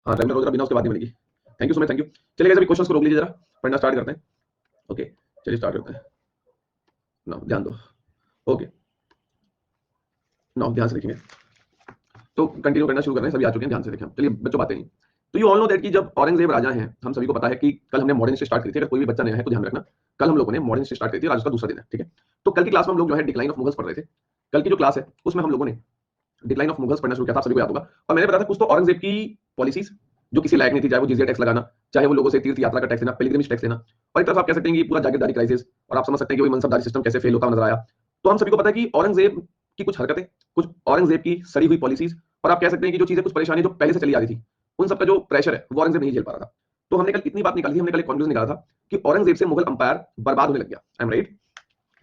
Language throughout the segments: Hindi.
हाँ रेगुलर हो जरा, बिना उसके बाद नहीं बनेगी। Thank you so much, thank you. चलिए सभी क्वेश्चंस को रोक लीजिए, जरा पढ़ना स्टार्ट करते हैं। ओके चलिए स्टार्ट करते हैं। नाउ ध्यान दो। ओके नाउ ध्यान से देखेंगे, तो कंटिन्यू करना शुरू कर रहे हैं, सभी आ चुके हैं, ध्यान से देखें। चलिए बच्चों बातें नहीं। तो यू ऑल नो दैट कि जब औरंगजेब राजा हैं, हम सभी को पता है कि कल हमने मॉडर्न हिस्ट्री स्टार्ट करी थी। अगर कोई भी बच्चा नया है तो ध्यान रखना, कल हम लोगों ने मॉडर्न हिस्ट्री स्टार्ट करी थी, आज उसका दूसरा दिन है, ठीक है। तो कल की क्लास में हम लोग जो है डिक्लाइन ऑफ मुगल्स पढ़ रहे थे। कल की जो क्लास है उसमें हम लोगों ने डिक्लाइन ऑफ मुगल्स पढ़ना शुरू किया था, आप सभी को याद होगा। और मैंने बताया था कुछ तो औरंगजेब की पॉलिसीज जो किसी लायक नहीं थी, चाहे वो जिजिया टैक्स लगाना, चाहे वो लोगों से तीर्थ यात्रा का टैक्स लेना, पिलग्रिमेज टैक्स लेना, और एक तरफ आप कह सकते हैं कि पूरा जागीरदारी क्राइसिस, और आप समझ सकते हैं कि वही मनसबदारी सिस्टम कैसे फेल होता नजर आया। तो हम सभी को पता है कि औरंगजेब की कुछ हरकतें, कुछ औरंगजेब की सड़ी हुई पॉलिसीज, और आप कह सकते हैं कि जो चीजें, कुछ परेशानी जो पहले से चली आ रही थी, उन सबका जो प्रेशर है वो औरंगजेब नहीं झेल पा रहा था। तो हमने कल इतनी बात निकाली थी, हमने कल एक कंक्लूजन निकाला था कि औरंगजेब से मुगल अंपायर बर्बाद होने लग गया। I am right?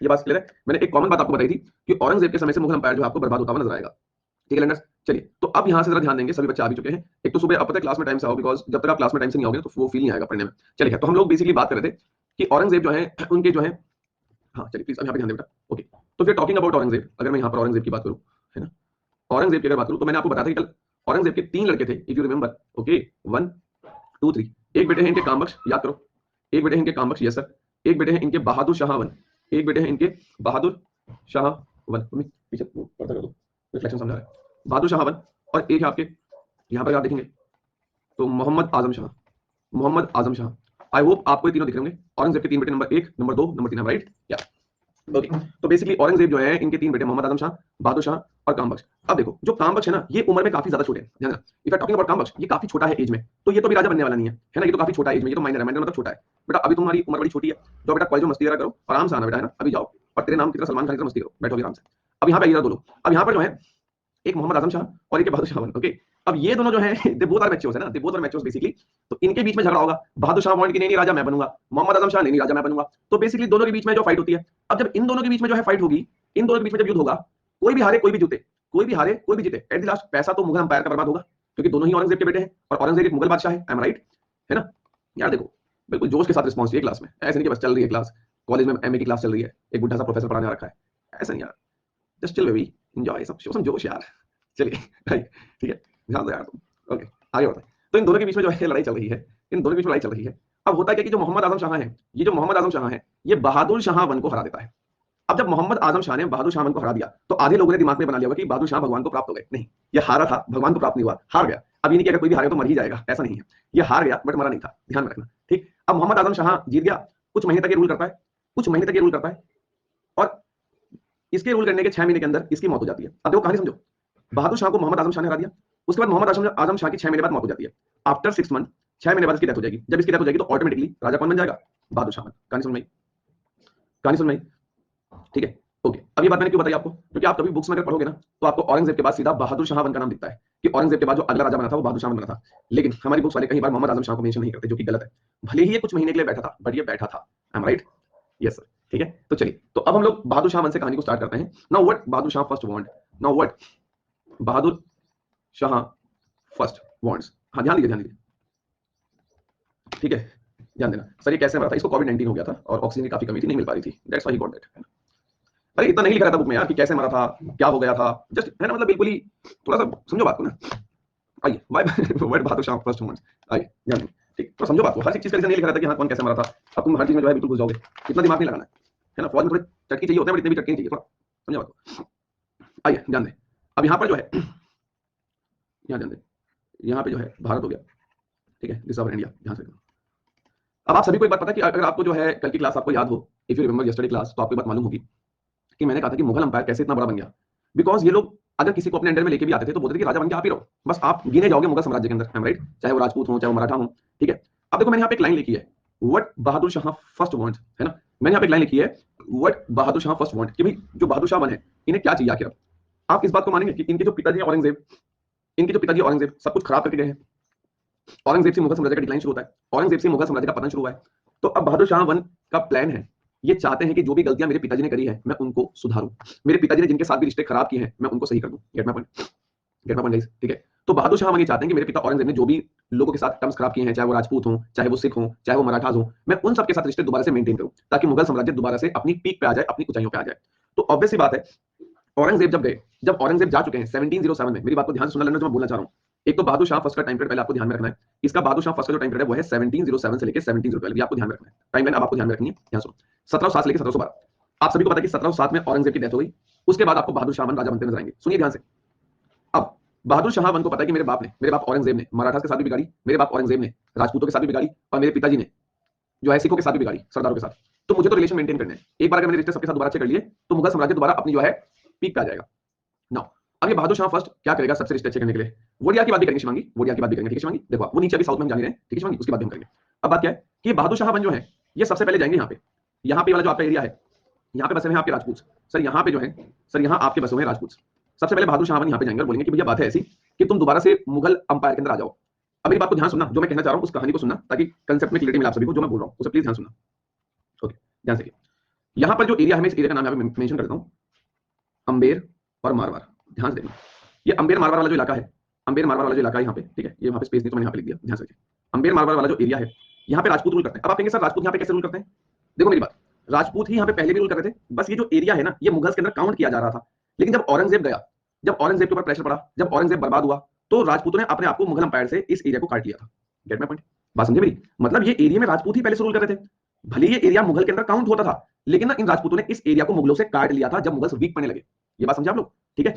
ये बात क्लियर है? मैंने एक कॉमन बात आपको बताई थी कि औरंगजेब के समय से मुगल अंपायर जो आपको बर्बाद होता हुआ नजर आएगा। ठीक है लर्नर्स, चलिए तो अब यहाँ से जरा ध्यान देंगे, सभी बच्चे आ भी चुके हैं। एक तो सुबह आप पता है क्लास में टाइम से आओ, बिकॉज जब तक आप क्लास में टाइम से नहीं आओगे तो वो फील नहीं आएगा पढ़ने में। चलिए तो हम लोग बेसिकली बात कर रहे थे कि औरंगजेब जो है उनके जो है, हाँ चलिए प्लीज अब यहाँ पे ध्यान दें बेटा। ओके तो फिर टॉकिंग अबाउट औरंगजेब, अगर मैं यहाँ पर औरंगजेब की बात करूँ, है ना, औरंगजेब की अगर बात करूँ तो मैंने आपको बताया था कि कल औरंगजेब के 3 लड़के थे, इफ यू रिमेंबर। ओके 1 2 3। एक बेटे हैं इनके कामबख्श, याद करो, एक बेटे हैं इनके कामबख्श, यस सर। एक बेटे हैं इनके बहादुर शाह वन, एक बेटे हैं इनके बहादुर शाह वन, पीछे पढ़ता कर दो, रिफ्लेक्शन समझा रहा है, बहादुर शाह वन। और एक है आपके यहाँ पर आप देखेंगे तो मोहम्मद आजम शाह, मोहम्मद आजम शाह। आई होप आपको ये तीनों दिख रहे होंगे, औरंगजेब के 3 बेटे, नंबर 1 नंबर 2 नंबर 3, राइट? या ओके तो बेसिकली औरंगजेब जो है इनके 3 बेटे, मोहम्मद आजम शाह, बहादुर शाह और कामबख्श। अब देखो जो कामबख्श है ना, ये उम्र में काफी ज्यादा छोटे हैं, ध्यान देना। If I talking about Kambakhsh, ये काफी छोटा है एज में, तो ये तो अभी राजा बनने वाला नहीं है ना, ये तो काफी छोटा एज में, ये तो माइनर है, माइनर मतलब छोटा है। बेटा अभी तुम्हारी उम्र बड़ी छोटी है, तो बेटा कॉलेज में मस्ती करो, आराम से आना बेटा, है ना, अभी जाओ और तेरे नाम की तरह सलमान खान की तरह मस्ती करो, बैठो आराम से। अब यहाँ पे ये दो लोग, अब यहाँ पर जो है एक मोहम्मद आजम शाह और एक बहादुर शाह। ओके अब ये दोनों जो है दे बोथ आर मैच्योर्स, है ना, they both are matures basically. तो इनके बीच में झगड़ा होगा, बहादुर शाह वांट कि नहीं नहीं राजा मैं बनूंगा, मोहम्मद आजम शाह नहीं नहीं राजा मैं बनूंगा। तो बेसिकली दोनों के बीच में जो फाइट होती है, अब जब इन दोनों के बीच में जो है फाइट होगी, इन दोनों के बीच में जब युद्ध होगा, कोई भी हारे कोई भी जीते, कोई भी हारे कोई भी जीते, एट द लास्ट पैसा तो मुगल अंपायर का बर्बाद होगा, क्योंकि दोनों ही औरंगजेब के बेटे हैं और औरंगजेब एक मुगल बादशाह है। I am right? है ना यार? देखो बिल्कुल जोश के साथ रिस्पॉन्स चाहिए क्लास में, ऐसे नहीं कि बस चल रही है क्लास, कॉलेज में एमए की क्लास चल रही है, एक बुढ़ा सा प्रोफेसर पढ़ाने आ रखा है, ऐसा नहीं यार। जस्ट चिल बेबी, एंजॉय, सब शो सम जोश यार। चलिए ठीक है, ध्यान दो यार तुम। ओके आगे बढ़ते हैं। तो इन दोनों के बीच में जो है लड़ाई चल रही है, इन दोनों के बीच में लड़ाई चल रही है। अब होता है क्या कि जो मोहम्मद आजम शाह है, ये जो मोहम्मद आजम शाह है, ये बहादुर शाह वन को हरा देता है। अब जब मोहम्मद आजम शाह ने बहादुर शाह वन को हरा दिया, तो आधे लोगों ने दिमाग में बना लिया होगा कि बहादुर शाह भगवान को प्राप्त हो गए। नहीं, ये हारा था, भगवान को प्राप्त नहीं हुआ, हार गया। अब ये नहीं कि अगर कोई भी हारे तो मर ही जाएगा, ऐसा नहीं है, ये हार गया बट मरा नहीं था, ध्यान में रखना। ठीक, अब मोहम्मद आजम शाह जीत गया, कुछ महीने तक ये रूल करता है, कुछ महीने तक ये रूल करता है, और इसके रूल करने के 6 महीने के अंदर इसकी मौत हो जाती है। अब देखो कहानी समझो, बहादुर शाह को मोहम्मद आजम शाह ने हरा दिया, उसके बाद मोहम्मद आजम शाह की 6 महीने बाद मौत हो जाती है। आफ्टर 6 मंथ, 6 महीने बाद इसकी डेथ हो जाएगी। जब इसकी डेथ हो जाएगी तो ऑटोमेटिकली राजा कौन बन जाएगा? बहादुर शाह। कहानी समझ में आई? कहानी समझ में आई? ठीक है ओके। अब ये बात मैंने क्यों बताई आपको, क्योंकि आप कभी बुक्स में अगर पढ़ोगे ना तो आपको औरंगजेब के बाद सीधा बहादुर शाह वन का नाम दिखता है कि औरंगजेब के बाद जो अगला राजा बना था वो बहादुर शाह वन बना था। लेकिन हमारी बुक्स वाले कई बार मोहम्मद आजम शाह को मेंशन नहीं करते, जो कि गलत है। भले ही ये कुछ महीने के लिए बैठा था, बट ये बैठा था। I am right? Yes sir. ठीक है तो चलिए, तो अब हम लोग बहादुर शाह वन से कहानी को स्टार्ट करते हैं। Now what Bahadur Shah first want, now what Bahadur Shah first wants. हाँ ध्यान दीजिए, ध्यान दीजिए, ठीक है, ध्यान देना। सर ये कैसे मरा था? इसको कोविड-19 हो गया था और ऑक्सीजन की काफी कमी थी, नहीं मिल पा रही थी, that's why he got that. अरे इतना नहीं लिखा था बुक में यार कि कैसे मरा था, क्या हो गया था, जस्ट है ना, मतलब बिल्कुल ही थोड़ा सा समझो बात को ना। आइए why what Bahadur Shah first wants, आइए ध्यान दें। ठीक, तो समझो बात को, हर एक चीज का नहीं लिखा रहता कि हाँ कौन कैसे मरा था। अब तुम हर चीज में जो है बिल्कुल घुस जाओगे, इतना दिमाग नहीं लगाना है ना। फौज में थोड़े चटकी चाहिए होते हैं, बट इतने भी चटकी नहीं चाहिए, थोड़ा समझो बात को। आइए ध्यान दें। अब यहाँ पर जो है यहाँ ध्यान दें, यहाँ पे जो है भारत हो गया, ठीक है, दिस ऑफ इंडिया, ध्यान से। अब आप सभी को एक बात पता है कि अगर आपको जो है कल की क्लास आपको याद हो, if you remember yesterday class, तो आपको बात मालूम होगी कि मैंने कहा था कि मुगल अंपायर कैसे इतना बड़ा बन गया। बिकॉज ये लोग अगर किसी को अपने अंडर में लेके भी आते थे तो बोलते थे कि राजा बन के आप ही रहो, बस आप गिने जाओगे मुगल साम्राज्य के अंदर, आई एम राइट? चाहे वो राजपूत हो, चाहे वो मराठा हो, ठीक है। अब देखो मैंने यहाँ पे एक लाइन लिखी है, what Bahadur Shah first want, है ना। मैंने यहाँ पे एक लाइन लिखी है, what Bahadur Shah first want, कि भाई जो बहादुर शाह वन है इन्हें क्या चाहिए आखिर। अब आप इस बात को मानेंगे कि इनके जो पिताजी औरंगजेब, इनके जो पिताजी औरंगजेब सब कुछ खराब करके गए हैं। औरंगजेब से मुगल साम्राज्य का डिक्लाइन शुरू होता है, औरंगजेब से मुगल साम्राज्य का पतन शुरू हुआ है। तो अब बहादुर शाह वन का प्लान है, ये चाहते हैं कि जो भी गलतियां मेरे पिताजी ने करी है मैं उनको सुधारूं, मेरे पिताजी ने जिनके साथ भी रिश्ते खराब किए हैं मैं उनको सही कर दूं। Gate my point? Gate my point guys? ठीक है, तो बहादुर शाह ये चाहते हैं कि मेरे पिता औरंगजेब ने जो भी लोगों के साथ टर्म्स खराब किए हैं, चाहे वो राजपूत हो, चाहे वो सिख हो, चाहे वो मराठास हो, मैं उन सबके साथ रिश्ते दोबारा से मेंटेन करूं, ताकि मुगल साम्राज्य दोबारा से अपनी पीक पे आ जाए, अपनी ऊंचाइयों पे आ जाए। तो ऑब्वियस सी बात है, औरंगजेब जब गए, जब औरंगजेब जा चुके हैं 1707 में, मेरी बात को ध्यान से सुनना लेना जो मैं बोलना चाह रहा हूं, एक तो बहादुर शाह फर्स्ट का टाइम पीरियड पहले आपको ध्यान में रखना है। इसका बहादुर शाह फर्स्ट का जो टाइम पीरियड है वो है 1707 से लेके 1712, ये आपको ध्यान में रखना है। टाइमलाइन अब आपको ध्यान में रखनी है। ध्यान सुनो, 1707 से लेके 1712। आप सभी को पता है कि 1707 में औरंगजेब की डेथ हो गई, उसके बाद आपको बहादुर शाह वन राजा बनते नजर आएंगे। सुनिए ध्यान से। अब बहादुर शाह वन को पता है कि मेरे बाप औरंगजेब ने मराठा के साथ भी बिगाड़ी, मेरे बाप औरंगजेब ने राजपूतों के साथ भी बिगाड़ी, और मेरे पिताजी ने जो है सिखों के साथ भी बिगाड़ी, सरदारों के साथ। तो मुझे तो रिलेशन मेंटेन करने हैं। एक बार अगर मैंने रिश्ते सबके साथ दोबारा अच्छे कर लिए तो मुगल साम्राज्य दोबारा अपनी जो है पीक पे आ जाएगा। नाउ अब ये बहादुर शाह फर्स्ट क्या करेगा सबसे रिश्ते अच्छे करने के लिए? वोडियार की बात भी करेंगे शिवांगी, वोडियार की बात भी करेंगे। ठीक है शिवांगी, देखो वो नीचे अभी साउथ में हम जान रहे हैं। ठीक है शिवांगी, उसकी बात भी हम करेंगे। अब बात क्या है कि बहादुर शाह वन जो है ये सबसे पहले जाएंगे यहाँ पे वाला जो आपका एरिया है, यहाँ पे बसे हुए हैं आपके राजपूत। सर यहाँ पे जो है, सर यहाँ आपके बसे हुए हैं राजपूत। सबसे पहले बहादुर शाह वन यहाँ पे जाएंगे और बोलेंगे कि भैया बात है ऐसी कि तुम दोबारा से मुगल अंपायर के अंदर आ जाओ। अब मेरी बात को ध्यान सुनना, जो मैं कहना चाह रहा हूँ उस कहानी को सुनना, ताकि कंसेप्ट में क्लियरिटी मिले आप सभी को। जो मैं बोल रहा हूँ उसे प्लीज ध्यान सुनना। ओके, ध्यान से। यहाँ पर जो एरिया है, मैं इस एरिया का नाम यहाँ पे मेंशन करता हूँ, अंबेर और मारवाड़। ध्यान से देखना, ये अंबेर मारवाड़ वाला जो इलाका है, अंबेर मारवाड़ वाला जो इलाका है यहाँ पे, ठीक है, ये वहाँ पे स्पेस नहीं तो मैंने यहाँ पे लिख दिया। ध्यान से देखिए, अंबेर मारवाड़ वाला जो एरिया है, यहाँ पे राजपूत रूल करते हैं। अब आप कहेंगे सर राजपूत यहाँ पे कैसे रूल करते हैं? देखो मेरी बात, राजपूत ही यहाँ पे पहले भी रूल कर रहे थे, बस ये जो एरिया है ना ये मुगल्स के अंदर काउंट किया जा रहा था। लेकिन जब औरंगजेब गया, जब औरंगजेब के ऊपर प्रेशर पड़ा, जब औरंगजेब बर्बाद हुआ, तो राजपूतों ने अपने आप को मुगल अंपायर से इस एरिया को काट लिया था। Gate my point? बात समझे मेरी? मतलब ये एरिया में राजपूत ही पहले से रूल कर रहे थे, भले ये एरिया मुगल के अंदर काउंट होता था, लेकिन ना इन राजपूतों ने इस एरिया को मुगलों से काट लिया था जब मुगल्स वीक पड़ने लगे। ये बात समझे आप लोग? ठीक है,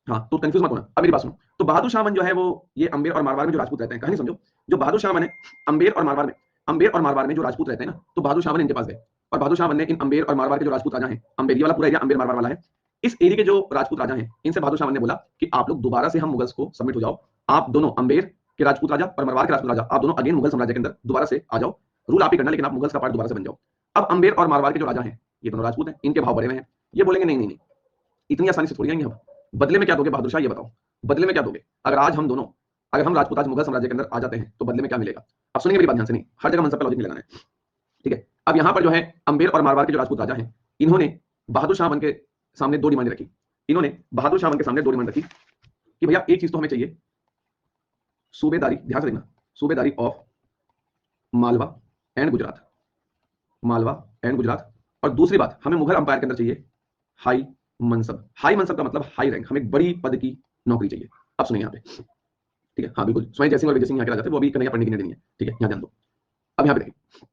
हाँ, तो कंफ्यूज मत होना। अब मेरी बात सुनो, तो बहादुर शाह वन जो है वो ये अंबेर और मारवाड़ में जो राजपूत रहते हैं, कहानी समझो। जो बहादुर शाह वन है अंबेर और मारवाड़ में, अंबेर और मारवाड़ में जो राजपूत रहते हैं ना, तो बहादुर शाह वन इनके पास गए और बहादुर शाह वन ने इन अंबेर और मारवाड़ के जो राजपूत राजा हैं, अंबेर ये वाला पूरा एरिया अंबेर मारवाड़ वाला है, इस एरिया के जो राजपूत राजा हैं इनसे बहादुर शाह वन ने बोला कि आप लोग दोबारा से हम मुगल्स को सबमिट हो जाओ। आप दोनों अंबेर के राजपूत राजा और मारवाड़ के राजपूत राजा, आप दोनों अगेन मुगल साम्राज्य के अंदर दोबारा से आ जाओ, रूल आप ही करना, लेकिन आप मुगल्स का पार्ट दोबारा से बन जाओ। अब अंबेर और मारवाड़ के जो राजा हैं ये दोनों राजपूत हैं, इनके भाव बढ़े हुए हैं। ये बोलेंगे नहीं नहीं नहीं, इतनी आसानी से थोड़ी आएंगे हम। बदले में क्या दोगे बहादुर शाह, ये बताओ, बदले में क्या दोगे? अगर आज हम दोनों, अगर हम राजपूत आज मुगल साम्राज्य के अंदर आ जाते हैं तो बदले में क्या मिलेगा? अब सुनिए मेरी बात ध्यान से, नहीं हर जगह मनसब का लॉजिक नहीं लगाना है। ठीक है, अब यहाँ पर जो है अंबेर और मारवाड़ के जो राजपूत राजा हैं, इन्होंने बहादुर शाह वन के सामने दो डिमांड रखी। इन्होंने बहादुर शाह वन के सामने दो डिमांड रखी कि भैया एक चीज तो हमें चाहिए, सूबेदारी, ध्यान से देखना, सूबेदारी of Malwa and Gujarat, Malwa and Gujarat. और दूसरी बात, हमें मुगल अंपायर के अंदर चाहिए हाई मनसब। हाई मनसब का मतलब हाई रैंक, हमें बड़ी पद की नौकरी चाहिए। अब सुनिए यहाँ पे, ठीक है, हाँ बिल्कुल, स्वयं जयसिंह और विजय सिंह यहाँ के राजा थे, वो अभी कन्हैया पढ़ने की नहीं है। ठीक है, यहाँ ध्यान दो। अब यहाँ पे देखिए,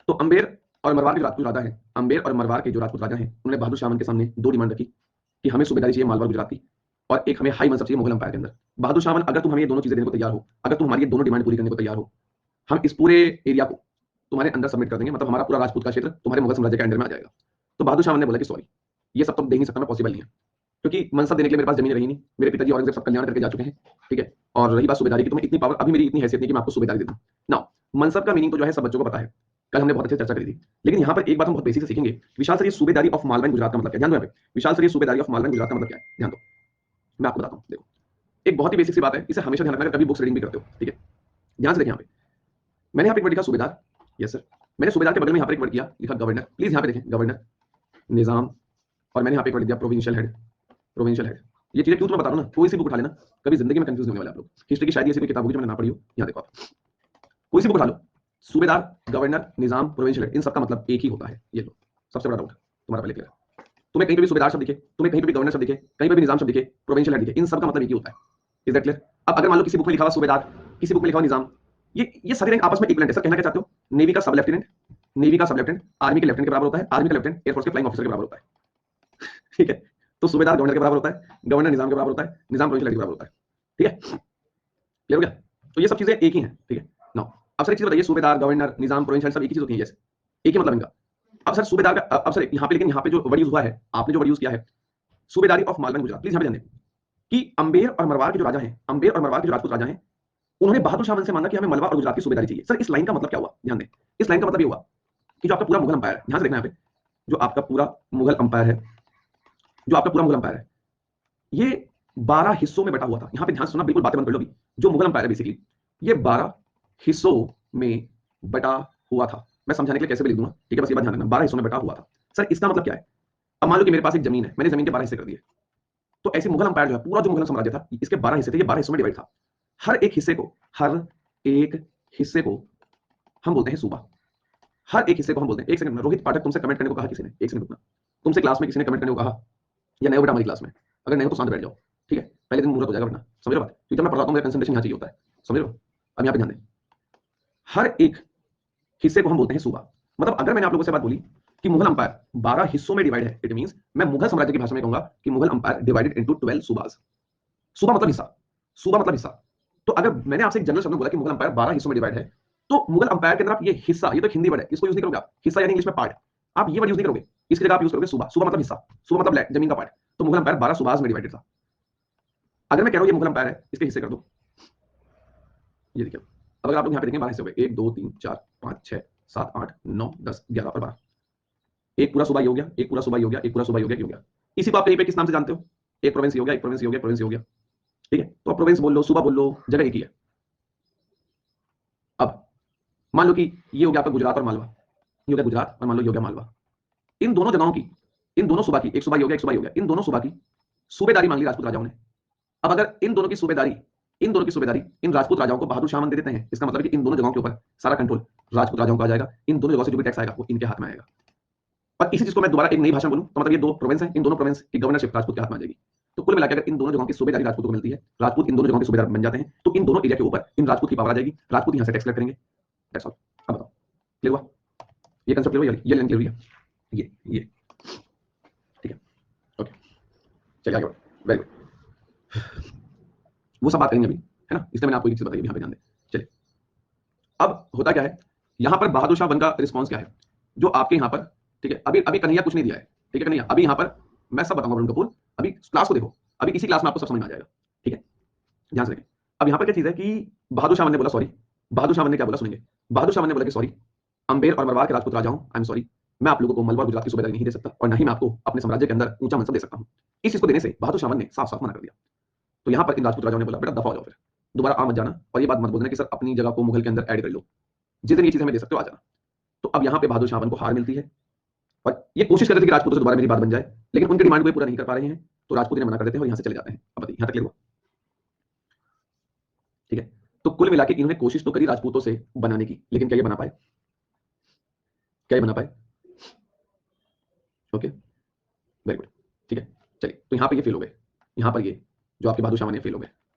तो अंबेर और मरवार के जो राजपूत राजा हैं, अंबेर और मरवार के जो राजपूत राजा हैं, उन्होंने बहादुर शाह के सामने दो डिमांड रखी कि हमें सूबेदारी चाहिए मालवा गुजरात की, और एक हमें हाई मनसब चाहिए मुगल अंपायर के अंदर। बहादुर शाह, अगर तुम हमें ये दोनों चीजें देने को तैयार हो, अगर तुम हमारी ये दोनों डिमांड पूरी करने को तैयार हो, हम इस पूरे एरिया को तुम्हारे अंदर सबमिट कर देंगे, मतलब हमारा पूरा राजपूत का क्षेत्र तुम्हारे मुगल साम्राज्य के अंडर में आ जाएगा। तो बहादुर शाह ने बोला कि सॉरी, ये सब तो दे नहीं सकता मैं, पॉसिबल नहीं है, क्योंकि मनसब देने के लिए मेरे पास जमीन रही नहीं, मेरे पिताजी औरंगजेब सब कल्याण करके जा चुके हैं। ठीक है, और रही बात सूबेदारी की, तो मैं इतनी पावर, अभी मेरी इतनी हैसियत नहीं कि मैं आपको सूबेदारी दे दूं। नाउ मनसब का मीनिंग तो जो है सब बच्चों को पता है, कल हमने बहुत अच्छे चर्चा करी थी। लेकिन यहाँ पर एक बात हम बहुत बेसिक से सीखेंगे, विशाल सर ये सूबेदारी ऑफ मालवा गुजरात का मतलब क्या? ध्यान दो यहाँ पे, विशाल सर ये सूबेदारी ऑफ मालवा गुजरात का मतलब क्या है? ध्यान दो, मैं आपको बताता हूँ। देखो, एक बहुत ही बेसिक सी बात है, इसे हमेशा ध्यान रखना, कभी बुक्स रीडिंग भी करते हो। ठीक है, ध्यान से देखिए यहाँ पे, मैंने यहाँ पे एक वर्ड लिखा सूबेदार, यस सर, मैंने सूबेदार के बगल में यहाँ पर एक वर्ड किया, लिखा गवर्नर। प्लीज यहाँ पे देखें, गवर्नर, निजाम, और मैंने यहाँ पे एक वर्ड दिया प्रोविंशियल हेड, प्रोविंशियल हेड। ये चीजें क्यों तो मैं बता रहा हूँ ना, कोई सी बुक उठा लेना, कभी जिंदगी में कंफ्यूज नहीं होने वाले आप लोग। हिस्ट्री की शायद ऐसी कोई किताब होगी जो मैंने ना पढ़ी हो। यहाँ देखो आप, कोई सी बुक उठा लो, सूबेदार, गवर्नर, निजाम, प्रोविंशियल हेड, इन सबका मतलब एक ही होता है। ये लो, सबसे बड़ा डाउट तुम्हारा पहले क्लियर। तुम्हें कहीं पे भी सूबेदार शब्द दिखे, तुम्हें कहीं पे भी गवर्नर शब्द दिखे, कहीं पे भी निजाम शब्द दिखे, प्रोविंशियल हेड दिखे, इन सबका मतलब एक ही होता है। Is that clear? अब अगर मान लो किसी बुक में लिखा हुआ सूबेदार, किसी बुक में लिखा हुआ निजाम, ये सारे रैंक आपस में इक्विवेलेंट है। सर कहना क्या चाहते हो? नेवी का सब लेफ्टिनेंट, नेवी का सब लेफ्टिनेंट आर्मी के लेफ्टिनेंट के बराबर होता है, आर्मी का लेफ्टिनेंट एयरफोर्स के फ्लाइंग ऑफिसर के बराबर होता है। ठीक है, तो सूबेदार गवर्नर के बराबर होता है, गवर्नर निजाम के बराबर होता है, निजाम प्रोविंशियल हेड के बराबर होता है। ठीक है, क्लियर हो गया? तो ये सब चीजें एक ही हैं। ठीक है, नाउ अब सर एक चीज बताइए, सूबेदार, गवर्नर, निजाम, प्रोविंशियल सब एक ही चीज होती है, जैसे एक ही मतलब इनका। अब सर सूबेदार का, अब सर यहाँ पे, लेकिन यहाँ पे जो वर्ड यूज हुआ है, आपने जो वर्ड यूज किया है सूबेदारी ऑफ मालवा गुजरात, प्लीज यहाँ पे ध्यान दें कि अंबेर और मरवार के जो राजा हैं, अंबेर और मरवार के जो राजपूत राजा हैं, उन्होंने बहादुर शाह से मांगा कि हमें मलवा और गुजरात की सूबेदारी चाहिए। सर इस लाइन का मतलब क्या हुआ? ध्यान दें, इस लाइन का मतलब ये हुआ कि जो आपका पूरा मुगल अंपायर है, ध्यान से देखना यहाँ पे, जो आपका पूरा मुगल अंपायर है, जो आपका पूरा मुगल अंपायर है, ये 12 हिस्सों में बटा हुआ था। यहाँ पे ध्यान से सुनना, बिल्कुल बातें बंद कर लो अभी। जो मुगल अंपायर है बेसिकली ये 12 हिस्सों में बटा हुआ था। मैं समझाने के लिए कैसे भी लिख दूंगा, ठीक है, बस ये बात ध्यान रखना, 12 हिस्सों में बटा हुआ था। सर इसका मतलब क्या है? अब मान लो कि मेरे पास एक जमीन है, मैंने जमीन के 12 हिस्से कर दिए, तो ऐसे मुगल अंपायर जो है, पूरा जो मुगल साम्राज्य था, इसके 12 हिस्से थे, ये 12 हिस्सों में डिवाइड था। हर एक हिस्से को हम बोलते हैं सूबा। हर एक हिस्से को हम बोलते हैं, एक सेकंड, रोहित पाठक तुमसे कमेंट करने को कहा किसी ने, एक सेकंड रुकना, तुमसे क्लास में किसी ने कमेंट करने को कहा, या नए हो बेटा हमारी क्लास में? अगर नहीं हो तो शांत बैठ जाओ, ठीक है? पहले दिन मुहूर्त हो जाएगा वरना, समझ रहे हो बात? क्योंकि जब मैं पढ़ाता हूँ मेरा कंसंट्रेशन यहाँ चाहिए होता है, समझ रहे हो? अब यहाँ पे ध्यान दें, हर एक हिस्से को हम बोलते हैं सूबा। मतलब अगर मैंने आप लोगों से बात बोली कि मुगल अंपायर 12 हिस्सों में डिवाइड है, इट मींस मैं मुगल साम्राज्य की भाषा में कहूंगा कि Mughal umpire divided into 12 subas. सूबा मतलब हिस्सा, सूबा मतलब हिस्सा। तो अगर मैंने आपसे एक जनरल शब्द में बोला कि मुगल अंपायर 12 हिस्सों में डिवाइड है, तो मुगल अंपायर के अंदर आप ये हिस्सा, ये तो एक हिंदी वर्ड है, इसको यूज नहीं करोगे आप। हिस्सा यानी इंग्लिश में पार्ट, आप ये वर्ड यूज नहीं करोगे, इसकी जगह आप यूज करोगे सूबा। सूबा मतलब हिस्सा, सूबा मतलब लैंड, जमीन का पार्ट। तो मुगल अंपायर 12 सूबास में डिवाइडेड था। अगर मैं कह रहा हूं ये मुगल अंपायर है, इसके हिस्से कर दो, ये देखिए। अब अगर आप लोग यहाँ पे देखेंगे 12 हिस्से हो गए, 1 2 3 4 5 6 7 8 9 10 11 और 12। एक पूरा सूबा ये हो गया, एक पूरा सूबा ये हो गया, एक पूरा सूबा ये हो गया, ये हो गया। इसी को आप कहीं पे किस नाम से जानते हो? एक प्रोविंस ये हो गया, एक प्रोविंस ये हो गया, प्रोविंस ये हो गया, ठीक है? तो आप प्रोविंस बोल लो, सूबा बोल लो, जगह एक ही है। अब मान लो कि ये हो गया आपका गुजरात और मालवा, ये हो गया गुजरात और मान लो ये हो गया मालवा। इन दोनों जगहों की, इन दोनों सूबा की, एक सूबा ये हो गया, एक सूबा ये हो गया, इन दोनों सूबा की सूबेदारी मांग ली राजपूत राजाओं ने। अब अगर इन दोनों की सूबेदारी, इन दोनों की सूबेदारी इन राजपूत राजाओं को बहादुर शाह दे देते हैं, इसका मतलब है कि इन दोनों जगहों के ऊपर सारा कंट्रोल राजपूत राजाओं को आ जाएगा। इन दोनों जगहों से जो भी टैक्स आएगा वो इनके हाथ में आएगा। और इसी चीज को मैं दोबारा एक नई भाषा में बोलूं तो मतलब ये दो प्रोविंस हैं, इन दोनों प्रोविंस की गवर्नरशिप राजपूत के हाथ में आ जाएगी। तो कुल मिलाकर अगर इन दोनों जगहों की सूबेदारी राजपूत को मिलती है, राजपूत इन दोनों जगहों के सूबेदार बन जाते हैं, तो इन दोनों एरिया के ऊपर इन राजपूत की पावर आ जाएगी, राजपूत यहां से टैक्स कलेक्ट करेंगे। That's all. अब बताओ, क्लियर हुआ? ये कंसेप्ट क्लियर हुआ? ये लाइन क्लियर हुई? ये ठीक है, ओके, चलिए आगे बढ़ो। वेरी गुड, वो सब बात करेंगे अभी, है ना? इसलिए मैंने आपको एक चीज बताई, यहाँ पे ध्यान दें। चलिए, अब होता क्या है, यहाँ पर बहादुर शाह वन का रिस्पॉन्स क्या है, जो आपके यहाँ पर, ठीक है? अभी अभी कन्हैया कुछ नहीं दिया है, ठीक है कन्हैया? अभी यहाँ पर मैं सब बताऊंगा वरुण कपूर, अभी क्लास को देखो, अभी इसी क्लास में आपको सब समझ में आ जाएगा, ठीक है? ध्यान से देखें। अब यहाँ पर क्या चीज है कि बहादुर शाह वन ने बोला सॉरी। बहादुर शाह वन ने क्या बोला सुनेंगे। बहादुर शाह वन ने बोला कि सॉरी, अंबेर और मरवार के राजपूत राजाओं, आई एम सॉरी, मैं आप लोगों को मलबा और गुजरात की सूबेदारी नहीं दे सकता, और ना ही मैं आपको अपने साम्राज्य के अंदर ऊंचा मनसब दे सकता हूं। इस चीज को देने से बहादुर शाह वन ने साफ साफ मना कर दिया। तो यहाँ पर इन राजपूत राजाओं ने बोला बेटा दफा हो जाओ, फिर दोबारा आ मत जाना, और ये बात मत बोलना कि सर अपनी जगह को मुगल के अंदर ऐड कर लो, जिस दिन ये चीज हमें दे सकते हो आ जाना। तो अब यहाँ पे बहादुर शाह वन को हार मिलती है, और ये कोशिश कर रहे थे कि राजपूतों से दोबारा मेरी बात बन जाए, लेकिन उनकी डिमांड को पूरा नहीं कर पा रहे हैं, तो राजपूत इन्हें मना कर देते हैं और यहाँ से चले जाते हैं। अब बताइए यहाँ तक क्लियर हुआ? ठीक है, तो कुल मिला के इन्होंने कोशिश तो करी राजपूतों से बनाने की, लेकिन क्या ये बना पाए? क्या ये बना पाए? ओके, वेरी गुड, ठीक है। चलिए, तो यहाँ पे ये फेल हो गए, यहाँ पर ये जो आपके बहादुर शाह ने फेल हो गए।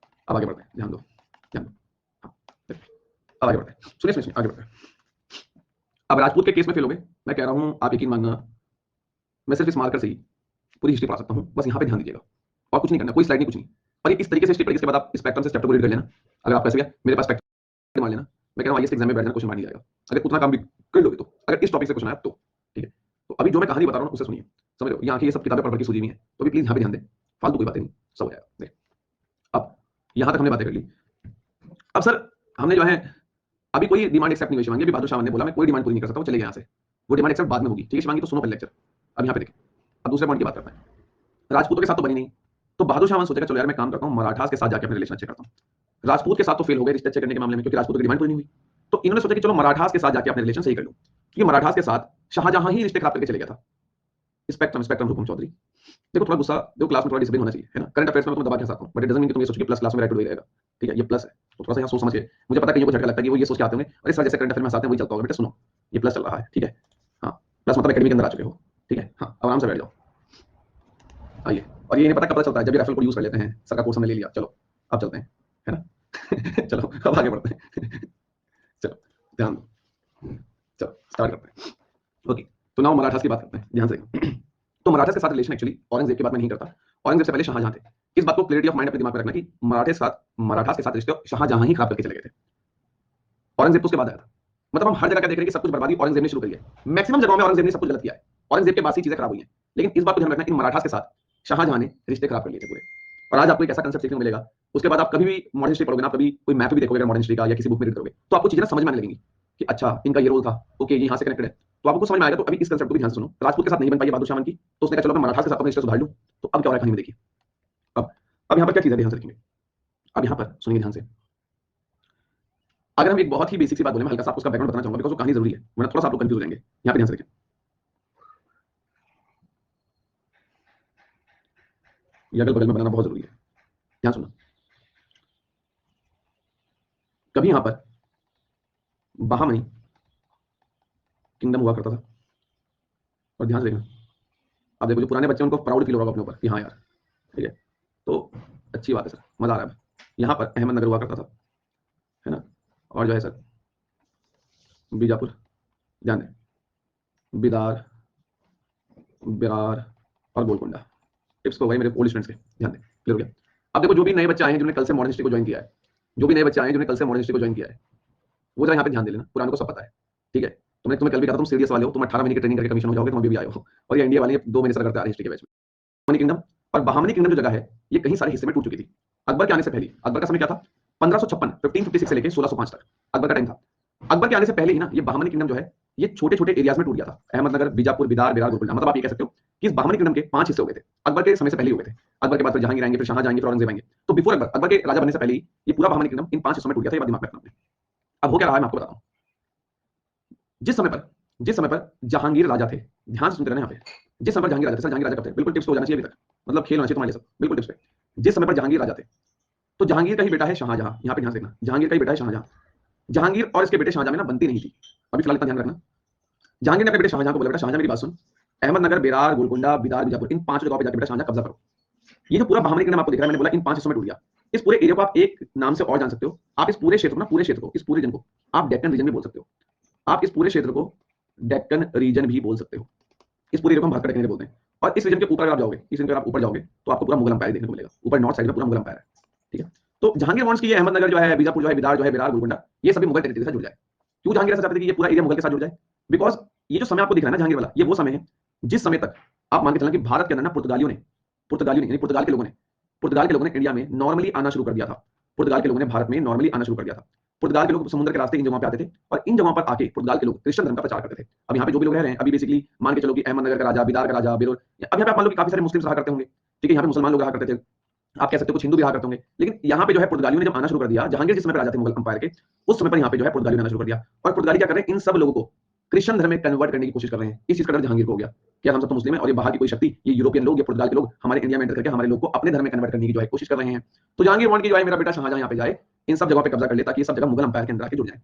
अब आगे बढ़ते हैं, ध्यान दो, ध्यान दो। हाँ, अब आगे बढ़ते हैं, सुनिए सुनिए, आगे बढ़ते हैं। अब राजपूत के केस में फेल हो गए, मैं कह रहा हूँ आप यकीन मानना, मैं सिर्फ इस मार्कर से ही पूरी हिस्ट्री पढ़ा सकता हूँ, बस यहाँ पे ध्यान दीजिएगा, और कुछ नहीं करना, कोई स्लाइड नहीं, कुछ नहीं। और ये इस तरीके से हिस्ट्री पढ़िए, इसके बाद आप स्पेक्ट्रम से चैप्टर को रीड कर लेना। अगर आप ऐसे मेरे पास स्पेक्ट्रम मान लेना, मैं कह रहा हूँ आईएएस एग्जाम में बैठ जाना, क्वेश्चन मार नहीं जाएगा, अगर उतना काम भी कर लोगे तो, अगर इस टॉपिक से क्वेश्चन आया तो, ठीक है? तो अभी जो मैं कहानी बता रहा हूँ उसे सुनिए, समझ रहे हो? यहाँ की ये सब किताबें पढ़ के सूझी हुई हैं, तो अभी प्लीज यहाँ पे ध्यान दें, फालतू कोई बातें नहीं, सब हो जाएगा। देख, अब यहाँ तक हमने बातें कर ली। अब सर हमने जो है अभी कोई डिमांड एक्सेप्ट नहीं हुई शिवांगी, अभी बहादुर शाह ने बोला मैं कोई डिमांड पूरी नहीं कर सकता हूँ, चले गए यहाँ से, वो डिमांड एक्सेप्ट बाद में होगी, ठीक है शिवांगी? तो सुनो पहले लेक्चर, अब यहाँ पे देखिए, अब दूसरे पॉइंट की बात करते हैं। राजपूतों के साथ तो बनी नहीं, तो बहादुर शाह सोचेगा चलो यार मैं काम करता हूँ मराठास के साथ जाके अपने रिलेशन अच्छे करता हूँ। राजपूत के साथ तो फेल हो गए रिश्ते अच्छे करने के मामले में, क्योंकि राजपूत की डिमांड पूरी नहीं हुई। तो इन्होंने सोचा कि चलो मराठास के साथ जाके अपने रिलेशन सही कर लूं, क्योंकि मराठास के साथ शाहजहां ही रिश्ते खराब करके चले गया था। स्पेक्ट्रम स्पेक्ट्रम हुकुम चौधरी, देखो थोड़ा गुस्सा, देखो क्लास में थोड़ा डिसिप्लिन होना चाहिए, है ना? करंट अफेयर्स में तो मैं दबा के साथ हूं, बट इट डजंट मीन कि तुम ये सोचो कि प्लस क्लास में राइट हो जाएगा, ठीक है? ये प्लस है, तो थोड़ा सा यहाँ सोच समझ के, मुझे पता है कि ये को झटका लगता है कि वो ये सोच के आते होंगे अरे सर जैसे करंट अफेयर में आते हैं वही चलता होगा, बेटा सुनो ये प्लस चल रहा है, ठीक है? हाँ, प्लस मतलब एकेडमी के अंदर आ चुके हो, ठीक है? हाँ, आराम से बैठ जाओ, आइए। और ये नहीं पता कब पता चलता है, जब ये रेफरल कोड यूज कर लेते हैं, सर का कोर्स हमने ले लिया, चलो अब चलते हैं, है ना? चलो अब आगे बढ़ते हैं। चलो ध्यान दो, चलो स्टार्ट करते हैं। ओके, तो नाउ मराठास की बात करते हैं, ध्यान से। तो मराठास के साथ रिलेशन एक्चुअली औरंगजेब की बात मैं नहीं करता, औरंगजेब से पहले शाहजहां थे। इस बात को क्लियरिटी ऑफ माइंड अपने दिमाग में रखना कि मराठास के साथ रिश्ते शाहजहां ही खराब करके चले गए थे, औरंगजेब तो उसके बाद आया था। मतलब हम हर जगह क्या देख रहे हैं कि सब कुछ बर्बादी औरंगजेब ने शुरू करी है, मैक्सिमम जगहों में औरंगजेब ने सब कुछ गलत किया है, औरंगजेब के बाद ही चीजें खराब हुई हैं। लेकिन इस बात को ध्यान रखना कि मराठास के साथ शाहजहां ने रिश्ते खराब कर लिए थे पूरे। और आज आपको एक ऐसा कंसेप्ट सीखने को मिलेगा, उसके बाद आप कभी भी मॉडर्न हिस्ट्री पढ़ोगे ना, कभी कोई मैप भी देखोगे मॉडर्न हिस्ट्री का या किसी बुक में रीड करोगे, तो आपको चीजें ना समझ में आने लगेंगी कि अच्छा इनका ये रोल था, ओके ये यहाँ से कनेक्टेड है, तो आपको समझ में आएगा। तो अभी इस कंसेप्ट को भी ध्यान से सुनो। राजपूत के साथ नहीं बन पाई बहादुर शाह की, तो उसने कहा चलो मैं मराठा के साथ अपने रिश्ते सुधार लूं। तो अब क्या हो रहा है कहानी में देखिए। अब यहाँ पर क्या चीज है ध्यान से देखेंगे, अब यहाँ पर सुनिए ध्यान से। अगर हम एक बहुत ही बेसिक सी बात बोले, मैं हल्का सा आपको उसका बैकग्राउंड बताना चाहूंगा, बिकॉज़ वो कहानी जरूरी है, वरना थोड़ा सा आप लोग कंफ्यूज हो जाएंगे। यहाँ पे ध्यान से देखें, ये अगल बगल में बनाना बहुत जरूरी है, ध्यान सुनना। कभी यहाँ पर बहामनी किंगडम हुआ करता था, और ध्यान से देखना, अब देखो जो पुराने बच्चे उनको प्राउड फील होगा अपने ऊपर कि हाँ यार, ठीक है? तो अच्छी बात है सर, मजा आ रहा है। यहाँ पर अहमदनगर हुआ करता था, है ना, और जो है सर बीजापुर, ध्यान दें, बिदार, बिरार और गोलकुंडा। टिप्स तो वही मेरे ओल्ड स्टूडेंट्स के, ध्यान दें, क्लियर हो गया। अब देखो जो भी नए बच्चे आए हैं जिन्होंने कल से मॉडर्न हिस्ट्री को ज्वाइन किया है, जो भी नए बच्चे आए हैं जिन्होंने कल से मॉडर्न हिस्ट्री को ज्वाइन किया है, वो जरा यहाँ पे ध्यान दे लेना, पुराने को सब पता है, ठीक है। तुमने तुम्हें कल भी कहा था तुम सीरियस वाले हो, तुम 18 महीने की ट्रेनिंग करके कमीशन हो जाओगे, तुम अभी भी आए हो, और ये इंडिया वाले 2 महीने से करते आ रहे हिस्ट्री के बैच में। बहामनी किंगडम, और बहामनी किंगडम जो जगह है ये कहीं सारे हिस्से में टूट चुकी थी अकबर के आने से पहले। अकबर का समय क्या था, 1556 1556 से लेकर 1605 तक अकबर का टाइम था। अकबर के आने से पहले ही ना ये बहामनी किंगडम जो है ये छोटे छोटे एरियाज में टूट गया था, अहमदनगर, बीजापुर, बिदार, बिरार, गोलकुंडा। मतलब आप ये कह सकते हो कि इस बहामनी किंगडम के 5 हिस्से हो गए थे, अकबर के समय से पहले ही हो गए थे। अकबर के बाद फिर जहांगीर आएंगे, फिर शाहजहां आएंगे, फिर औरंगजेब आएंगे। तो बिफोर अकबर, अकबर के राजा बनने से पहले ही ये पूरा बहामनी किंगडम इन 5 हिस्सों में टूट गया था, ये बात दिमाग में रखना आपने। अब हो क्या रहा है मैं आपको बताता हूँ। जिस समय पर जहांगीर राजा थे, ध्यान से सुनते रहना यहाँ पे, जिस समय पर जहांगीर राजा थे, सर जहांगीर राजा कब थे, बिल्कुल टिप्स हो जाना चाहिए अभी तक, मतलब खेल होना चाहिए तुम्हारे लिए सब, बिल्कुल टिप्स पे। जिस समय पर जहांगीर राजा थे, तो जहांगीर का ही बेटा है शाहजहां, यहाँ पे ध्यान से देखना, जहांगीर का ही बेटा है शाहजहां। जहांगीर और इसके बेटे शाहजहां में ना बनती नहीं थी, अभी फिलहाल इतना ध्यान रखना। जहांगीर ने अपने बेटे शाहजहां को बोला, बेटा शाहजहां मेरी बात सुन, अहमदनगर, बेरार, गोलकुंडा, बिदार, बीजापुर, इन 5 जगहों पे जाकर बेटा शाहजहां कब्जा करो। ये जो पूरा बहामनी किंगडम आपको दिख रहा है, मैंने बोला इन 5 हिस्सों में टूट गया। इस पूरे एरिया को आप एक नाम से और जान सकते हो, आप इस पूरे क्षेत्र को ना, पूरे क्षेत्र को, इस पूरे रीजन को आप डेक्कन रीजन भी बोल सकते हो। आप इस पूरे क्षेत्र को डेक्कन रीजन भी बोल सकते हो। इस पूरे एरिया को हम भास्कर डेक्कन बोलते हैं। और इस रीजन के ऊपर अगर आप जाओगे, इस रीजन पर आप ऊपर जाओगे तो आपको पूरा मुगल अंपायर देखने को मिलेगा, ऊपर नॉर्थ साइड में पूरा मुगल अंपायर है, ठीक है। तो जहांगीर वंश की ये अहमदनगर जो है, बीजापुर जो है, बिदार जो है, बिरार, गोलकुंडा, ये सभी मुगल टेरिटरी से जुड़ जाए। क्यों जहांगीर ऐसा चाहते थे कि ये पूरा एरिया मुगल के साथ जुड़ जाए? बिकॉज ये जो समय आपको दिख रहा है ना जहांगीर वाला, ये वो समय है जिस समय तक आप मान के चलना कि भारत के अंदर ना पुर्तगालियों ने यानी पुर्तगाल के लोगों ने इंडिया में नॉर्मली आना शुरू कर दिया था। पुर्तगाल के लोगों ने भारत में नॉर्मली आना शुरू कर दिया था। पुर्तगाल के लोग समुद्र के रास्ते इन जगहों पे आते थे और इन जगहों पर आके पुर्तगाल के लोग क्रिश्चियन धर्म का प्रचार करते थे। अब यहाँ पे जो भी लोग रह रहे हैं, अभी बेसिकली मान के चलो कि अहमदनगर का राजा, बिदार का राजा, बिरोर, अब यहाँ पे आप मान लो कि काफी सारे मुस्लिम रहा करते होंगे, ठीक है, यहाँ पे मुसलमान लोग रहा करते थे, आप कह सकते हो कुछ हिंदू भी रहा करते होंगे। लेकिन यहाँ पे जो है पुर्तगालियों ने जब आना शुरू कर दिया, जहांगीर जिस समय पर राजा थे मुगल अंपायर के, उस समय पर यहाँ पे जो है पुर्तगालियों ने आना शुरू कर दिया। और पुर्तगाली क्या कर रहे हैं, इन सब लोगों को क्रिश्चियन धर्म में कन्वर्ट करने की कोशिश कर रहे हैं। इस चीज का डर जहांगीर को हो गया कि हम सब तो मुस्लिम है और ये बाहर की कोई शक्ति, ये यूरोपियन लोग, ये पुर्तगाल के लोग हमारे इंडिया में एंटर करके हमारे लोग को अपने धर्म में कन्वर्ट करने की जो है कोशिश कर रहे हैं। तो जहांगीर वांट की जो है मेरा बेटा शाहजहां यहाँ पे जाए, इन सब जगहों पे कब्जा कर ले, ताकि ये सब जगह मुगल अंपायर के अंदर आके जुड़ जाए।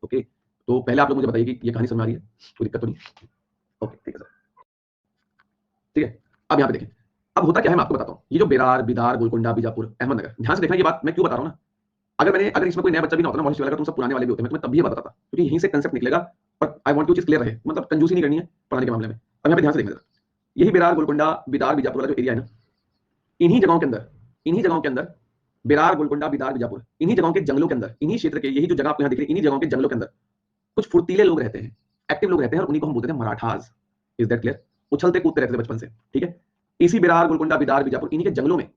ओके, तो पहले आप लोग मुझे बताइए कि ये कहानी समझ आ रही है, कोई दिक्कत तो नहीं? ओके, ठीक है सर, ठीक है। अब यहाँ पे देखें, अब होता क्या है मैं आपको बताता हूँ। ये जो बेरार, बिदार, गोलकुंडा, बीजापुर, अहमदनगर, ध्यान से देखना, ये बात मैं क्यों बता रहा हूँ ना, अगर इसमें कोई नया बच्चा भी ना होता ना मॉडर्न हिस्ट्री वाला, तुम सब पुराने वाले भी होते, मैं तुम्हें तब भी ये बताता, क्योंकि यहीं से कंसेप्ट निकलेगा। और आई वांट टू चीज क्लियर रहे, मतलब कंजूसी नहीं करनी है पढ़ाने के मामले में। अब यहाँ पे ध्यान से देखना, यही बेरार, गोलकुंडा, बिदार, बीजापुर वाला जो एरिया है ना, इन्हीं जगहों के अंदर बेरार, गोलकुंडा, बिदार, बीजापुर, इन्हीं जगहों के जंगलों के अंदर, इन्हीं क्षेत्र के, यही जो जगह आपको यहाँ दिख रही है, इन्हीं जगहों के जंगलों के अंदर कुछ फुर्तीले लोग रहते हैं, एक्टिव लोग रहते हैं, और उन्हीं को हम बोलते हैं मराठास। Is that clear? उछलते कूदते रहते थे बचपन से, ठीक है। इसी बेरार, गोलकुंडा, बिदार, बीजापुर, इन्हीं के जंगलों में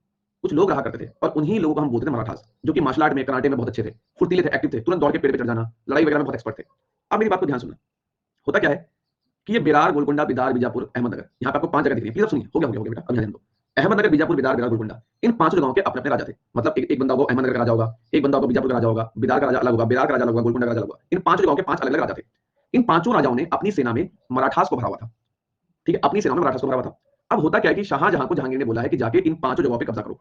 कुछ लोग रहा करते थे, और उन्हीं लोगों को हम बोलते थे मराठास, जो कि मार्शल आर्ट में, कराटे में बहुत अच्छे थे, फुर्तीले थे, एक्टिव थे, तुरंत दौड़ के पेड़ पे चढ़ जाना, लड़ाई वगैरह में बहुत एक्सपर्ट थे। अब मेरी बात को ध्यान सुनना, होता क्या है कि ये बेरार, गोलकुंडा, बिदार, बीजापुर, अहमदनगर, यहाँ पे आपको 5 जगह दिख रही है, प्लीज सुनिए, हो गया बेटा, अब ध्यान दो। अहमदनगर, बीजापुर, बिदार, बिरार, गोलकुंडा, इन 5 जगहों के अपने अपने राजा थे। मतलब एक बंदा होगा अहमदनगर का राजा होगा, एक बंदा होगा बीजापुर का राजा होगा, बिदार का राजा अलग होगा, बिरार का राजा अलग होगा, गोलकुंडा का राजा अलग होगा। इन 5 जगहों के 5 अलग अलग राजा थे। इन 5 राजाओं ने अपनी सेना में मराठास को भरा हुआ था, ठीक है, अपनी सेना में मराठास को भरा हुआ था। अब होता क्या है कि शाहजहां को जहांगीर ने बोला है कि जाके इन 5 जगहों पे कब्जा करो।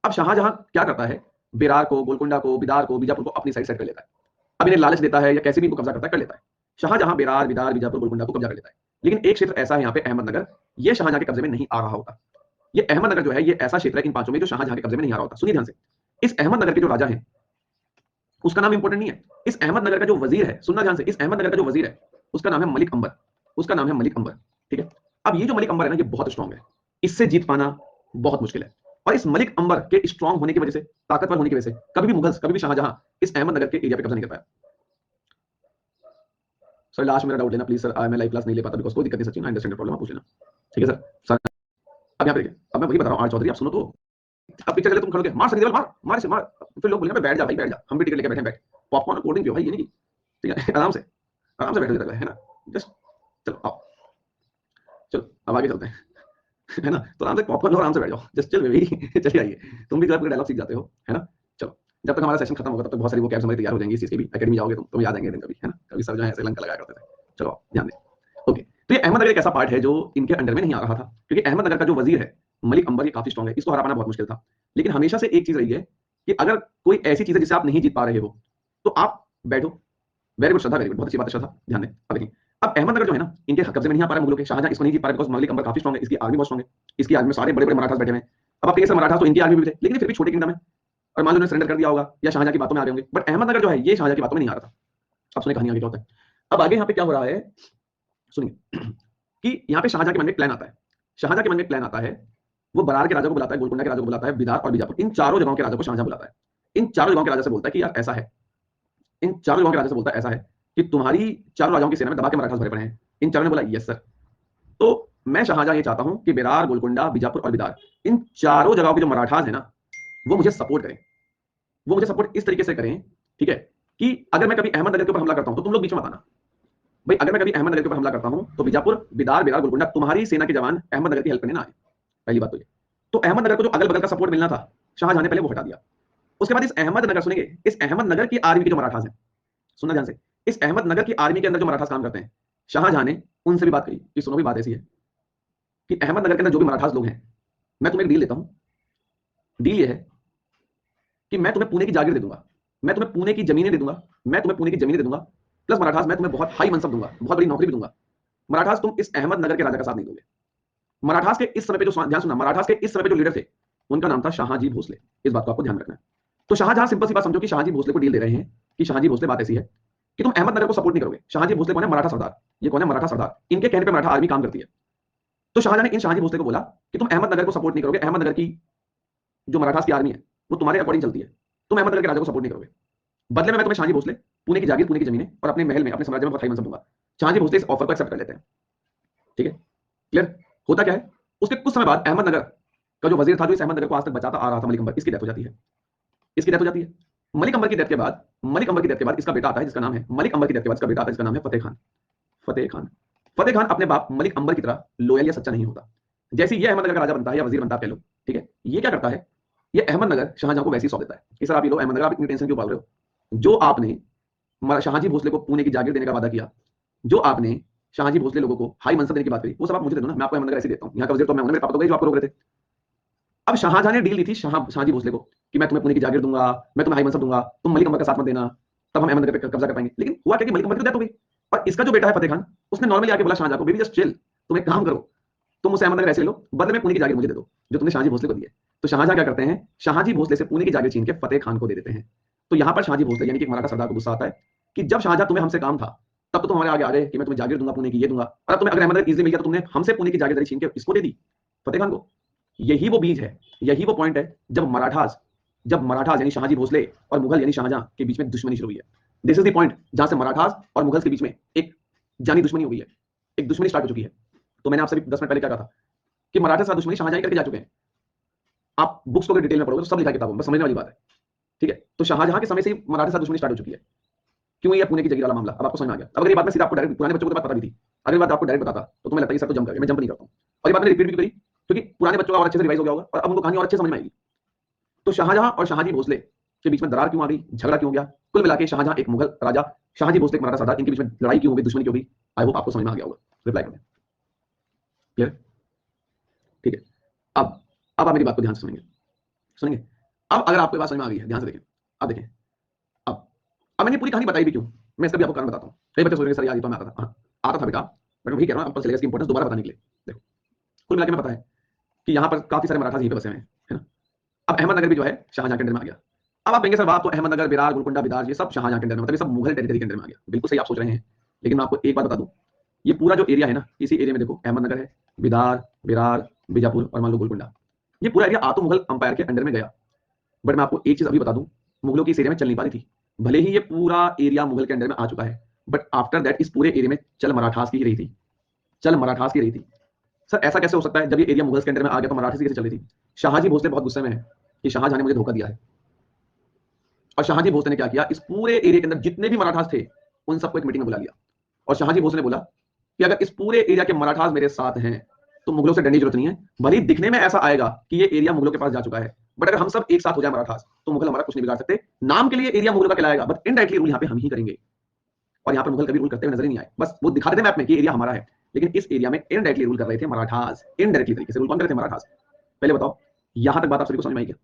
अब शाहजहां क्या करता है, बेरार को, गोलकुंडा को, बिदार को, बीजापुर को अपनी साइड सेट कर लेता है। अब इन्हें लालच देता है या कैसे भी इनको कब्जा करता है, कर लेता है। शाहजहां बेरार, बिदार, बीजापुर, गोलकुंडा को कब्जा कर लेता है। लेकिन एक क्षेत्र ऐसा है यहाँ पे अहमदनगर, ये शाहजहां के कब्जे में नहीं आ रहा होता। ये अहमदनगर जो है, ये ऐसा क्षेत्र है इन 5 में जो शाहजहां के कब्जे में नहीं आ रहा होता। सुनिए ध्यान से, इस अहमदनगर के जो राजा है उसका नाम इंपॉर्टेंट नहीं है। इस अहमदनगर का जो वजीर है, सुनना ध्यान से, इस अहमदनगर का जो वजीर है उसका नाम है मलिक अंबर, उसका नाम है मलिक अंबर, ठीक है। अब ये जो मलिक अंबर है ना, ये बहुत स्ट्रांग है, इससे जीत पाना बहुत मुश्किल है। और इस मलिक अंबर के स्ट्रांग होने की वजह से, ताकतवर होने की वजह से, कभी भी मुगल्स, कभी भी शाहजहां इस अहमदनगर के एरिया पे कब्जा नहीं कर पाया। सर लास्ट मेरा डाउट लेना प्लीज सर, मैं लाइव क्लास नहीं ले पाता बिकॉज कोई दिक्कत नहीं सचिन, आई अंडरस्टैंड प्रॉब्लम, आप पूछ लेना, ठीक है सर। अब यहाँ पे देखिए, अब मैं वही बता रहा हूँ आर चौधरी, आप सुनो तो। अब पिक्चर चले, तुम खड़ोगे, मार सनी देओल, मार मार इसे मार, फिर लोग बोलेंगे बैठ जा भाई, बैठ जा, हम भी टिकट लेके बैठे, बैठ, पॉपकॉर्न और कोल्ड ड्रिंक पियो भाई, ये नहीं, ठीक है, आराम से बैठो इधर, है ना, जस्ट चलो आओ, चलो अब आगे चलते हैं, है ना। तो आराम से पॉपकॉर्न लो, आराम से बैठ जाओ, जस्ट चिल बेबी, चलिए आइए, तुम भी जो है डायलॉग सीख जाते हो, है ना। चलो, जब तक हमारा सेशन खत्म होगा तब तक बहुत सारी वो कैब्स हमारी तैयार हो जाएंगी, इस चीज की भी, एकेडमी जाओगे तुम याद आएंगे दिन कभी, है ना, कभी सर जो है ऐसे लंका लगाया करते थे। चलो ध्यान दें, ओके। तो ये अहमदनगर एक ऐसा पार्ट है जो इनके अंडर में नहीं आ रहा था, क्योंकि अहमदनगर का जो वजीर है मलिक अंबर, ये काफी स्ट्रांग है, इसको हरा पाना बहुत मुश्किल था। लेकिन हमेशा से एक चीज रही है कि अगर कोई ऐसी चीज है जिसे आप नहीं जीत पा रहे हो तो आप बैठो। वेरी गुड श्रद्धा, वेरी गुड, बहुत अच्छी बात है श्रद्धा, ध्यान दें। अब देखिए, अब अहमदनगर जो है ना, इनके कब्जे में नहीं आ पा रहा मुगलों के, शाहजहां इसको नहीं जीत पा रहा बिकॉज मलिक अंबर काफी स्ट्रांग है, इसकी आर्मी बहुत स्ट्रांग है, इसकी आर्मी में सारे बड़े बड़े मराठास बैठे हैं। अब आप कहिए सर मराठास तो इनकी आर्मी भी थे, लेकिन फिर भी छोटे किंगडम है, और मान लो उन्होंने सरेंडर कर दिया होगा या शाहजहां की बातों में आ गए होंगे, बट अहमदनगर जो है ये शाहजहां की बातों में नहीं आ रहा था। अब सुनिए कहानी आगे क्या होता है। अब आगे यहाँ पे क्या हो रहा है सुनिए कि यहाँ पे शाहजहां के मन में प्लान आता है। शाहजहां के मन में प्लान आता है, वो बरार के राजा को बुलाता है, गोलकुंडा के राजा को बुलाता है, बिदार और बीजापुर, इन चारों जगहों के राजा को शाहजहां बुलाता है। इन चारों जगहों के राजा से बोलता है कि यार ऐसा है, इन चारों जगहों के राजा से बोलता है ऐसा है कि तुम्हारी चारों राजाओं की सेना में दबा के मराठास भरे पड़े हैं। इन चारों ने बोला यस सर। तो मैं शाहजहां ये चाहता हूं कि बेरार, गोलकुंडा, बीजापुर और बिदार, इन चारों जगहों के जो मराठास है ना, वो मुझे सपोर्ट करें। वो मुझे सपोर्ट इस तरीके से करें, ठीक है, कि अगर मैं कभी अहमदनगर के ऊपर हमला करता हूं तो तुम लोग बीच में मत आना। भाई अगर मैं कभी अहमदनगर के ऊपर हमला करता हूं तो बीजापुर, बिदार, बेरार, गोलकुंडा, तुम्हारी सेना के जवान अहमदनगर की हेल्प करने ना आए। पहली बात तो ये। तो अहमदनगर को जो अगल बगल का सपोर्ट मिलना था, शाहजहां ने पहले वो हटा दिया। उसके बाद इस अहमदनगर, सुनेंगे, इस अहमदनगर की आर्मी के जो मराठास हैं, सुनना ध्यान से, इस अहमदनगर की आर्मी के अंदर जो मराठास काम करते हैं, शाहजहां ने उनसे भी बात करी कि सुनो भी बात ऐसी है कि अहमदनगर के अंदर जो भी मराठास लोग हैं, मैं तुम्हें एक डील देता हूं। डील ये है कि मैं तुम्हें पुणे की जागीर दे दूंगा, मैं तुम्हें पुणे की जमीनें दे दूंगा, मैं तुम्हें पुणे की जमीनें दे दूंगा, प्लस मराठास मैं तुम्हें बहुत हाई मनसब दूंगा, बहुत बड़ी नौकरी भी दूंगा। मराठास तुम इस अहमदनगर के राजा का साथ नहीं दोगे। मराठास के इस समय पे जो, ध्यान सुनना, मराठास के इस समय पे जो लीडर थे उनका नाम था शाहजी भोसले। इस बात को आपको ध्यान रखना है। तो शाहजहां सिंपल सी बात समझो कि शाहजी भोसले को डील दे रहे हैं कि शाहजी भोसले बात ऐसी है कि तुम अहमदनगर को सपोर्ट नहीं करोगे। शाहजी भोसले कौन है? मराठा सरदार। ये कौन है? मराठा सरदार। इनके कहने पे मराठा आर्मी काम करती है। तो शाहजहां ने इन शाहजी भोसले को बोला कि तुम अहमदनगर को सपोर्ट नहीं करोगे, अहमदनगर की जो मराठास की आर्मी है वो तुम्हारे अकॉर्डिंग चलती है, तुम अहमदनगर के राजा को सपोर्ट नहीं करोगे। बदले में मैं तुम्हें शाहजी भोसले पुणे की जागीर, पुणे की जमीनें और अपने महल में, अपने साम्राज्य में बहुत हाई मनसब दूंगा। शाहजी भोसले इस ऑफर को एक्सेप्ट कर लेते हैं। ठीक है, क्लियर? होता क्या है, उसके कुछ समय बाद अहमदनगर का जो वजीर था, जो इस अहमदनगर को आज तक बचाता आ रहा था, मलिक अंबर, इसकी डेथ हो जाती है। इसकी डेथ हो जाती है। मलिक अंबर की डेथ के बाद, मलिक अंबर की डेथ के बाद इसका बेटा आता है जिसका नाम है, मलिक अंबर की डेथ के बाद इसका बेटा आता है जिसका नाम है फतेह खान। फतेह खान, फतेह खान अपने बाप मलिक अंबर की तरह लोयल या सच्चा नहीं होता। जैसे ये अहमदनगर का राजा बनता है या वजीर बनता है, कह लो, ठीक है, ये क्या करता है, ये अहमदनगर शाहजहां को वैसे ही सौंप देता है कि सर आप ये लो अहमदनगर, आप इतनी टेंशन क्यों पाल रहे हो? जो आपने शाहजी भोसले को पुणे की जागीर देने का वादा किया, जो आपने शाहजी भोसले लोगों को हाई मनसब देने की बात करी, वो सब आप मुझे दे दो ना, मैं आपको अहमदनगर ऐसे देता हूं। यहाँ का वजीर तो मैं हूं, मेरे पापा तो गए जो आपको रोक रहे थे। अब शाहजहां ने डील दी थी शाहजी भोसले को कि मैं तुम्हें पुणे की जागीर दूंगा, मैं तुम्हें हाई मनसब दूंगा, तुम मलिक अंबर का साथ मत देना, तब हम अहमदनगर पे कब्जा कर पाएंगे। लेकिन हुआ क्या कि मलिक अंबर की डेथ हो गई और इसका जो बेटा है फतेह खान, उसने नॉर्मली आके बोला शाहजहां को, बेबी जस्ट चिल, तुम एक काम करो, तुम उसे अहमदनगर ऐसे ले लो, बदले में पुणे की जागीर मुझे दे दो जो तुमने शाहजी भोसले को दी है। तो शाहजहां क्या करते हैं, शाहजी भोसले से पुणे की जागीर छीन के फतेह खान को दे देते हैं। तो यहां पर शाहजी भोसले यानी कि मराठा सरदार को गुस्सा आता है कि जब शाहजहां तुम्हें हमसे काम था, तब तो तुम हमारे आगे आ गए कि मैं तुम्हें जागीर दूंगा, पुणे की ये दूंगा, और अब तुम्हें अगर अहमदनगर इजीली मिल गया तो तुमने हमसे पुणे की जागीरदारी छीन के इसको दे दी, फतेह खान को। यही वो बीज है, यही वो पॉइंट है जब मराठास यानी शाहजी भोसले और मुगल यानी शाहजहां के बीच में दुश्मनी शुरू हुई है। दिस इज द पॉइंट जहां से मराठास और मुगल के बीच में एक जानी दुश्मनी हो गई है, एक दुश्मनी स्टार्ट हो चुकी है। तो मैंने आपसे भी 10 मिनट पहले क्या कहा था कि मराठा से दुश्मनी शाहजहां करके जा चुके हैं। आप बुक्स को अगर डिटेल में पढ़ोगे तो सब लिखा है किताबों में, बस समझने वाली बात है। ठीक है, तो शाहजहां के समय से ही मराठा से दुश्मनी स्टार्ट हो चुकी है। क्यों? ये पुणे की जागीर वाला मामला अब आपको समझ में आ गया। अब अगर ये बात मैं सीधा आपको डायरेक्ट, पुराने बच्चों को तो बात पता भी थी, अगर बात आपको डायरेक्ट बताता तो तुम्हें लगता है सर तो जंप कर, मैं जंप नहीं करता हूं। और ये बात मैंने रिपीट भी करी क्योंकि पुराने बच्चों का और अच्छे से रिवाइज हो गया होगा और अब उनको कहानी और अच्छे समझ में आएगी। तो शाहजहां और शाहजी भोसले के बीच में दरार क्यों आ गई, झगड़ा क्यों हो गया? कुल मिला के शाहजहां एक मुगल राजा, शाहजी भोसले एक मराठा सरदार, इनके बीच में लड़ाई क्यों हो गई, दुश्मनी क्यों हुई? आई होप आपको समझ में आ गया होगा। रिप्लाई करें, क्लियर? ठीक है, अब आप मेरी बात को ध्यान से सुनेंगे। अब अगर आपको बात समझ में आ गई है, ध्यान से देखें। अब देखें, अब मैंने पूरी कहानी बताई भी क्यों, मैं इसका भी आपको कारण बताता हूं। कई बच्चे सोच रहे हैं सर यार ये तो मैं आता था बेटा, बट वही कह रहा हूं, आपको सिलेबस की इंपॉर्टेंस दोबारा बताने के लिए। देखो, कुल मिला के मैं पता है कि यहाँ पर काफी सारे मराठा यहीं पे बसे हुए हैं, है ना। अब अहमदनगर भी जो है शाहजहां के अंडर में आ गया। अब आप कहेंगे सर बात तो अहमदनगर, बिरार, गोलकुंडा, बिदार ये सब शाहजहां के अंडर में, मतलब ये सब मुगल टेरिटरी के अंडर में आ गया। बिल्कुल सही आप सोच रहे हैं, लेकिन मैं आपको एक बात बता दूं, ये पूरा जो एरिया है ना, इसी एरिया में देखो अहमदनगर है, बिदार, बिरार, बीजापुर और मान लो गोलकुंडा, ये पूरा एरिया आ तो मुगल अंपायर के अंडर में गया। बट मैं आपको एक चीज अभी बता दूं, मुगलों की इस एरिया में चल नहीं पा रही थी। भले ही ये पूरा एरिया मुगल के अंडर में आ चुका है, बट आफ्टर दैट इस पूरे एरिया में चल मराठास की ही रही थी, चल मराठास की रही थी। सर ऐसा कैसे हो सकता है, जब ये एरिया मुगल्स के अंडर में आ गया तो मराठा से कैसे चल रही थी? शाहजी भोसले बहुत गुस्से में है कि शाहजहां ने मुझे धोखा दिया है। और शाहजी भोसले ने क्या किया, इस पूरे एरिया के अंदर जितने भी मराठास थे उन सबको एक मीटिंग में बुला लिया और शाहजी भोसले ने बोला कि अगर इस पूरे एरिया के मराठास मेरे साथ हैं तो मुगलों से डरने की जरूरत नहीं है। भले ही दिखने में ऐसा आएगा कि ये एरिया मुगलों के पास जा चुका है, बट अगर हम सब एक साथ हो जाए मराठास तो मुगल हमारा कुछ नहीं बिगाड़ सकते। नाम के लिए एरिया मुगलों का कहलाएगा, बट इनडायरेक्टली रूल यहाँ पे हम ही करेंगे। और यहाँ पर मुगल कभी रूल करते हुए नजर ही नहीं आए, बस वो दिखा देते मैप में कि एरिया हमारा है, लेकिन इस एरिया में इनडायरेक्टली रूल कर रहे थे मराठास। इनडायरेक्टली तरीके से रूल कौन कर रहे थे? मराठास। पहले बताओ, यहां तक बात आप सभी को समझ में आई क्या?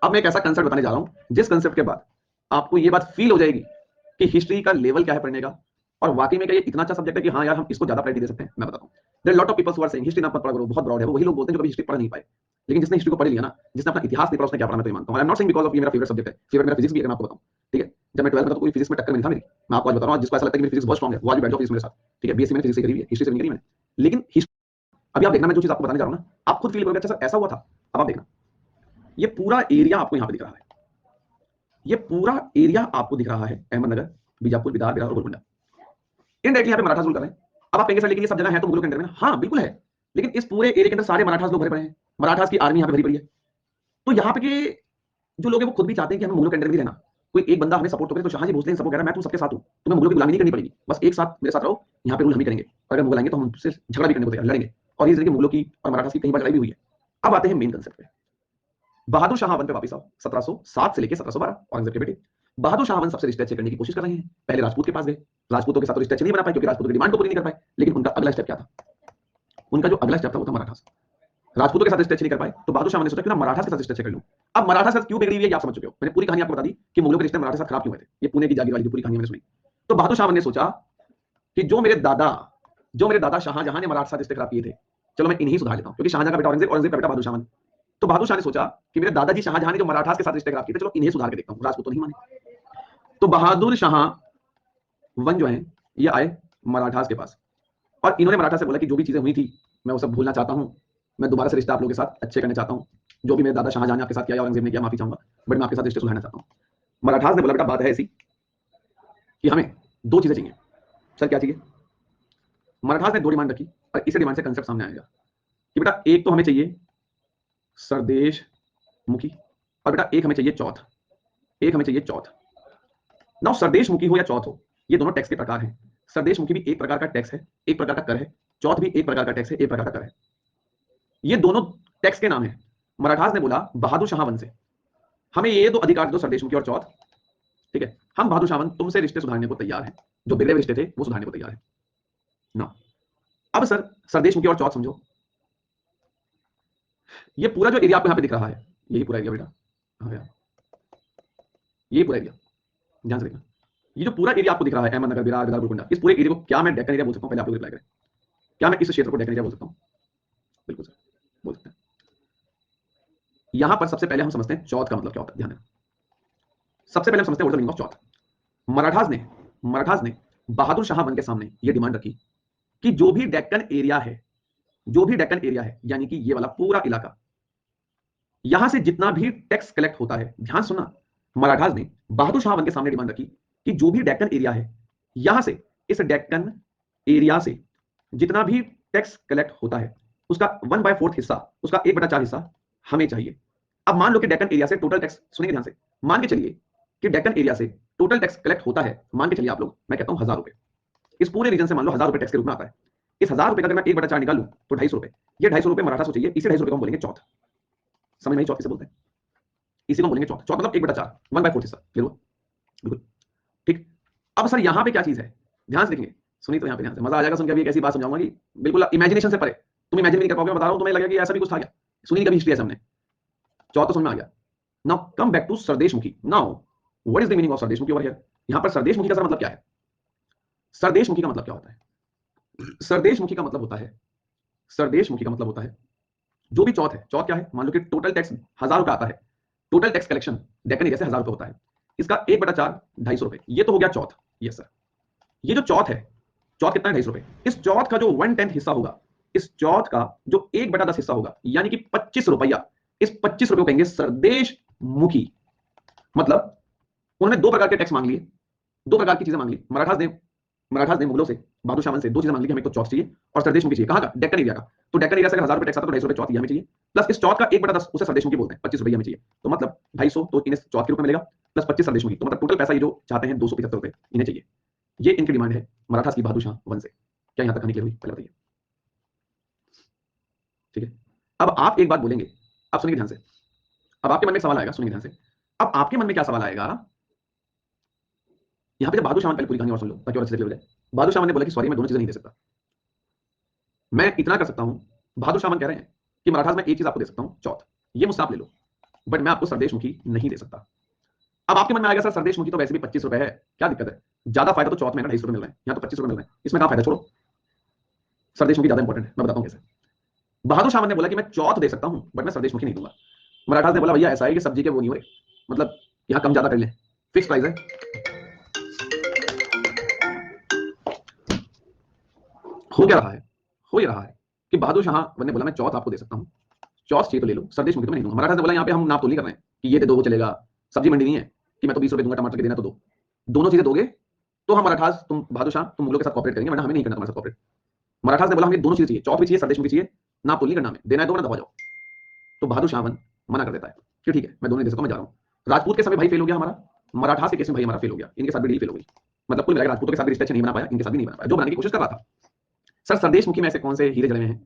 अब मैं एक ऐसा कंसेप्ट बताने जा रहा हूं जिस कंसेप्ट के बाद आपको ये बात फील हो जाएगी कि हिस्ट्री का लेवल क्या है पढ़ने का, और वाकई में क्या ये इतना अच्छा सब्जेक्ट है कि हाँ यार हम इसको ज्यादा प्रायोरिटी दे सकते हैं। मैं बताता हूं, there lot of peoples who are saying history ना पढ़ करो, बहुत ब्रॉड है। वो वही लोग बोलते हैं जो कभी हिस्ट्री पढ़ नहीं पाए। लेकिन जिसने हिस्ट्री को पढ़ लिया ना, जिसने अपना इतिहास नहीं पढ़ा, उसने क्या पढ़ा मैं तो ये मानता हूँ। I am not saying because of ये मेरा फेवरेट सब्जेक्ट है, फेवरेट मेरा फिजिक्स भी है, मैं आपको बताऊँ, ठीक है। जब मैं 12th में था तो कोई फिजिक्स में टक्कर नहीं था मेरी। मैं आपको आज बता रहा हूँ, जिसको ऐसा लगता है कि मेरी फिजिक्स बहुत स्ट्रांग है, वो आज भी बैठ जाओ फिजिक्स मेरे साथ, ठीक है। बीएससी मैंने फिजिक्स से करी है, हिस्ट्री से नहीं करी मैंने। लेकिन अभी आप देखना, मैं जो चीज़ आपको बताने जा रहा हूँ ना, आप खुद फील करोगे अच्छा सर ऐसा हुआ था। अब आप देखना, ये पूरा एरिया आपको यहाँ पे दिख रहा है, ये पूरा एरिया आपको दिख रहा है, अहमदनगर, बीजापुर, बिदार और गोलकुंडा। इनडायरेक्टली यहाँ पे मराठा रूल कर रहे हैं। अब आप कहेंगे सर लेकिन ये सब जगह है तो मुगलों के अंडर में। हाँ बिल्कुल है, लेकिन इस पूरे एरिया के अंदर सारे मराठास लोग भरे पड़े हैं, मराठास की आर्मी यहाँ पे भरी पड़ी है। तो यहाँ पे के जो लोग हैं वो खुद भी चाहते हैं कि हमें मुगलों के अंडर में रहना। कोई एक बंदा हमें सपोर्ट तो करे, तो शाहजी भोसले सपोर्ट कह रहा है मैं तुम सबके साथ हूँ, तुम्हें मुगलों की गुलामी नहीं करनी पड़ेगी, बस एक साथ मेरे साथ रहो, यहाँ पे रूल हम ही करेंगे। अगर मुगल आएंगे तो हम उनसे झगड़ा भी करने को तैयार, लड़ेंगे। और इस तरीके मुगलों की और मराठास की कई बार लड़ाई भी हुई है। अब आते हैं मेन कंसेप्ट पे, बहादुर शाह वन पे वापस आओ। 1707 से लेकर 1712 औरंगजेब के बेटे बहादुर शाह वन सबसे रिश्ते अच्छे करने की कोशिश कर रहे हैं। पहले राजपूत के पास गए, राजपूतों के साथ रिश्ते अच्छे नहीं बना पाए क्योंकि राजपूतों की डिमांड को पूरी नहीं कर पाए। लेकिन उनका अगला स्टेप क्या था? उनका जो अगला स्टेप था वो था मराठास। राजपूतों के साथ रिश्ते अच्छे नहीं कर पाए तो बहादुर शाह ने सोचा कि ना मराठास के साथ रिश्ते अच्छे कर लूं। अब मराठास के साथ क्यों बिगड़ी हुई है आप समझ चुके हो। मैंने पूरी कहानी आपको बता दी कि मुगलों के रिश्ते मराठा साथ खराब क्यों हुए थे। ये पुणे की जागीर वाली जो पूरी कहानी मैंने सुनी। तो बहादुर शाह ने सोचा कि जो मेरे दादा शाहजहां ने मराठा साथ रिश्ते खराब किए थे, चलो मैं इन्हीं सुधार लेता हूं, क्योंकि शाहजहां का बेटा औरंगजेब, औरंगजेब का बेटा बहादुर शाह। तो बहादुर शाह ने सोचा कि मेरे दादाजी शाहजहां ने जो मराठास के साथ रिश्ते खराब किए थे, चलो इन्हें सुधार के देखता हूं। राजपूत तो नहीं माने। तो बहादुर शाह वन जो है ये आए मराठास के पास और इन्होंने मराठा से बोला कि जो भी चीजें हुई थी मैं वो सब भूलना चाहता हूं, मैं दोबारा से रिश्ता आप लोगों के साथ अच्छे करना चाहता हूं। जो भी मेरे दादा शाहजहां ने आपके साथ किया, औरंगजेब ने किया, माफी चाहूंगा, बट मैं आपके साथ रिश्ते सुधारना चाहता हूं। मराठास ने बोला बेटा बात है ऐसी कि हमें दो चीजें चाहिए। सर क्या चाहिए? मराठास ने दो डिमांड रखी और इसी डिमांड से कंसेप्ट सामने आएगा कि बेटा एक तो हमें चाहिए सरदेश मुखी और बेटा एक हमें चाहिए चौथ, एक हमें चाहिए चौथ। नाउ सरदेश मुखी हो या चौथ हो, ये दोनों टैक्स के प्रकार हैं। सरदेश मुखी भी एक प्रकार का टैक्स है, एक प्रकार का कर है। चौथ भी एक प्रकार का टैक्स है, एक प्रकार का कर है। ये दोनों टैक्स के नाम है। मराठास ने बोला बहादुर शाहवन से हमें ये दो अधिकार दो, सरदेश मुखी और चौथ, ठीक है। हम बहादुर शाहवन तुमसे रिश्ते सुधारने को तैयार हैं, जो बिगड़े रिश्ते थे वो सुधारने को तैयार है ना। अब सर सरदेश मुखी और चौथ समझो, ये पूरा जो एरिया आपको यहाँ पे दिख रहा है यही पूरा एरिया बेटा, ये पूरा एरिया ध्यान से देखना। ये जो पूरा एरिया आपको दिख रहा है अहमदनगर, बिरार, गोलकुंडा, इस पूरे एरिया को क्या मैं डेक्कन एरिया बोल सकता हूँ? पहले आप लोग रिप्लाई करें, क्या मैं इस क्षेत्र को डेक्कन एरिया बोल सकता हूँ? बिल्कुल सर बोल सकते हैं। यहां पर सबसे पहले हम समझते हैं चौथ का मतलब क्या होता है। ध्यान देना, सबसे पहले हम समझते हैं मीनिंग ऑफ चौथ। मराठास ने बहादुर शाह वन के सामने ये डिमांड रखी कि जो भी डेक्कन एरिया है, जो भी डेक्कन एरिया है यानी कि ये वाला पूरा इलाका, यहां से जितना भी टैक्स कलेक्ट होता है, ध्यान सुनना, मराठास ने बहादुर शाह वन के सामने डिमांड रखी कि जो भी डेक्कन एरिया है, यहां से इस डेक्कन एरिया से जितना भी टैक्स कलेक्ट होता है उसका 1/4 हिस्सा, उसका 1/4 हिस्सा हमें चाहिए। अब मान लो कि डेक्कन एरिया से टोटल टैक्स, सुनिए ध्यान से, मान के चलिए कि डेक्कन एरिया से टोटल टैक्स कलेक्ट होता है, मान के चलिए आप लोग, मैं कहता हूं 1000 रुपए। इस पूरे रीजन से मान लो 1000 रुपए टैक्स के रूप में आता है। इस 1000 रुपए का अगर मैं 1/4 निकालूं तो 250 रुपए। ये 250 रुपए मराठा को चाहिए, इसी 250 रुपए को हम बोलेंगे चौथ। समझ में आई चौथ किसे बोलते हैं? इसी को हम बोलेंगे चौथ। चौथ मतलब 1/4, 1/4 हिस्सा, क्लियर हुआ? बिल्कुल ठीक। अब सर यहां पे क्या चीज है, ध्यान से देखेंगे, सुनिए तो यहां पे ध्यान से, मजा आ जाएगा सुन के। अभी एक ऐसी बात समझाऊंगा कि बिल्कुल इमेजिनेशन से परे, तुम इमेजिन नहीं कर पाओगे। मैं बता रहा हूं, तुम्हें लगेगा कि ऐसा भी कुछ था क्या, सुनी कभी हिस्ट्री ऐसे हमने। चौथ तो समझ में आ गया। Now come back to Sardeshmukhi. Now what is the meaning of Sardeshmukhi over here? यहां पर सरदेश मुखी का सर मतलब क्या है? सरदेश मुखी का मतलब क्या होता है? सरदेश मुखी का मतलब होता है, सरदेश मुखी का मतलब होता है जो भी चौथ है। चौथ क्या है? मान लो कि टोटल टैक्स 1000 रुपए आता है, total tax collection Deccan area से 1000 रुपए होता है, इसका 1/4 250 रुपए, ये तो हो गया चौथ। यस सर, ये जो चौथ है, चौथ कितना है? 250 रुपए। इस चौथ का जो 1/10 हिस्सा होगा, इस चौथ का जो 1/10 हिस्सा होगा यानी कि 25 रुपया, इस 25 रुपए को कहेंगे सरदेश मुखी। मतलब उन्होंने दो प्रकार के टैक्स मांग लिए, दो प्रकार की चीजें मांग ली। मराठास ने मुगलों से, बहादुर शाह से दो चीजें मांग ली कि हमें तो चौथ चाहिए और सरदेश मुखी चाहिए। कहां का? डेक्कन एरिया का। तो डेक्कन एरिया से अगर 1000 रुपए टैक्स आता तो 250 रुपए चौथ हमें चाहिए, प्लस इस चौथ का 1/10 उसे सरदेश मुखी बोलते हैं, 25 रुपए हमें चाहिए। तो मतलब 250 तो इन्हें चौथ के रूप में मिलेगा, प्लस 25 सरदेश मुखी, तो मतलब टोटल पैसा ये जो चाहते हैं 275 रुपए इन्हें चाहिए। ये इनकी डिमांड है मराठास की बहादुर शाह वन से। क्या यहां तक कहानी क्लियर हुई? पहले बताइए। ठीक है, अब आप एक बात बोलेंगे, अब सुनिए ध्यान से, अब आपके मन में सवाल आएगा, सुनिए ध्यान से, अब आपके मन में क्या सवाल आएगा यहां पे? जब बहादुर शाह पहले पूरी कहानी और सुन लो ताकि और अच्छे से क्लियर हो जाए। बहादुर शाह ने बोला कि सॉरी मैं दोनों चीजें नहीं दे सकता, मैं इतना कर सकता हूं। बहादुर शाह कह रहे हैं कि मराठास में एक चीज आपको दे सकता हूं, चौथ, ये मुझसे आप ले लो, बट मैं आपको सरदेश मुखी नहीं दे सकता। अब आपके मन में आएगा सर सरदेश मुखी तो वैसे भी 25 रुपए है, क्या दिक्कत है? ज्यादा फायदा तो चौथ में 250 रुपए मिल रहे हैं, यहाँ तो 25 रुपए मिल रहे हैं, इसमें कहां फायदा? छोड़ो, सरदेश मुखी ज्यादा इंपॉर्टेंट है, मैं बताता हूं कैसे। बहादुर शाह ने बोला कि मैं चौथ दे सकता हूं बट मैं स्वदेश मुखी नहीं दूंगा। मराठास ने बोला भैया ऐसा है कि सब्जी के वो नहीं हुए, मतलब यहाँ कम ज्यादा कर लें, फिक्स प्राइस है। हो क्या रहा है, हो ये रहा है कि बहादुर शाह ने बोला मैं चौथ आपको दे सकता हूँ, चौथ चाहिए तो ले लो, स्वदेश मुखी तो मैं नहीं दूंगा। मराठा ने बोला यहाँ पे हम नाप तो नहीं कर रहे हैं कि ये दे दो वो चलेगा, सब्जी मंडी नहीं है कि मैं तो 20 रुपए दूंगा टमाटर के देना तो दो, दोनों चीजें दोगे तो हम मराठास तुम बहादुर शाह तुम मुगलों के साथ कॉपरेट करेंगे, वरना हमें नहीं करना तुम्हारे साथ कॉपरेट। मराठास ने बोला हमें दोनों चीजें चाहिए, चौथ भी चाहिए स्वदेश मुखी चाहिए, नाप तो नहीं करना हमें, देना है दो ना दबा जाओ। तो बहादुर शाह मना कर देता है कि ठीक है मैं दोनों दे सकता हूँ, मैं जा रहा हूँ। राजपूत के समय भाई फेल हो गया हमारा, मराठास के केस में भाई हमारा फेल हो गया, इनके साथ भी डील फेल हो गई। मतलब कुल मिलाकर राजपूतों के साथ भी रिश्ते अच्छे नहीं बना पाया, इनके साथ भी नहीं बना पाया, जो बनाने की कोशिश कर रहा था। सर स्वदेश मुखी में ऐसे कौन से हीरे जड़े हुए हैं?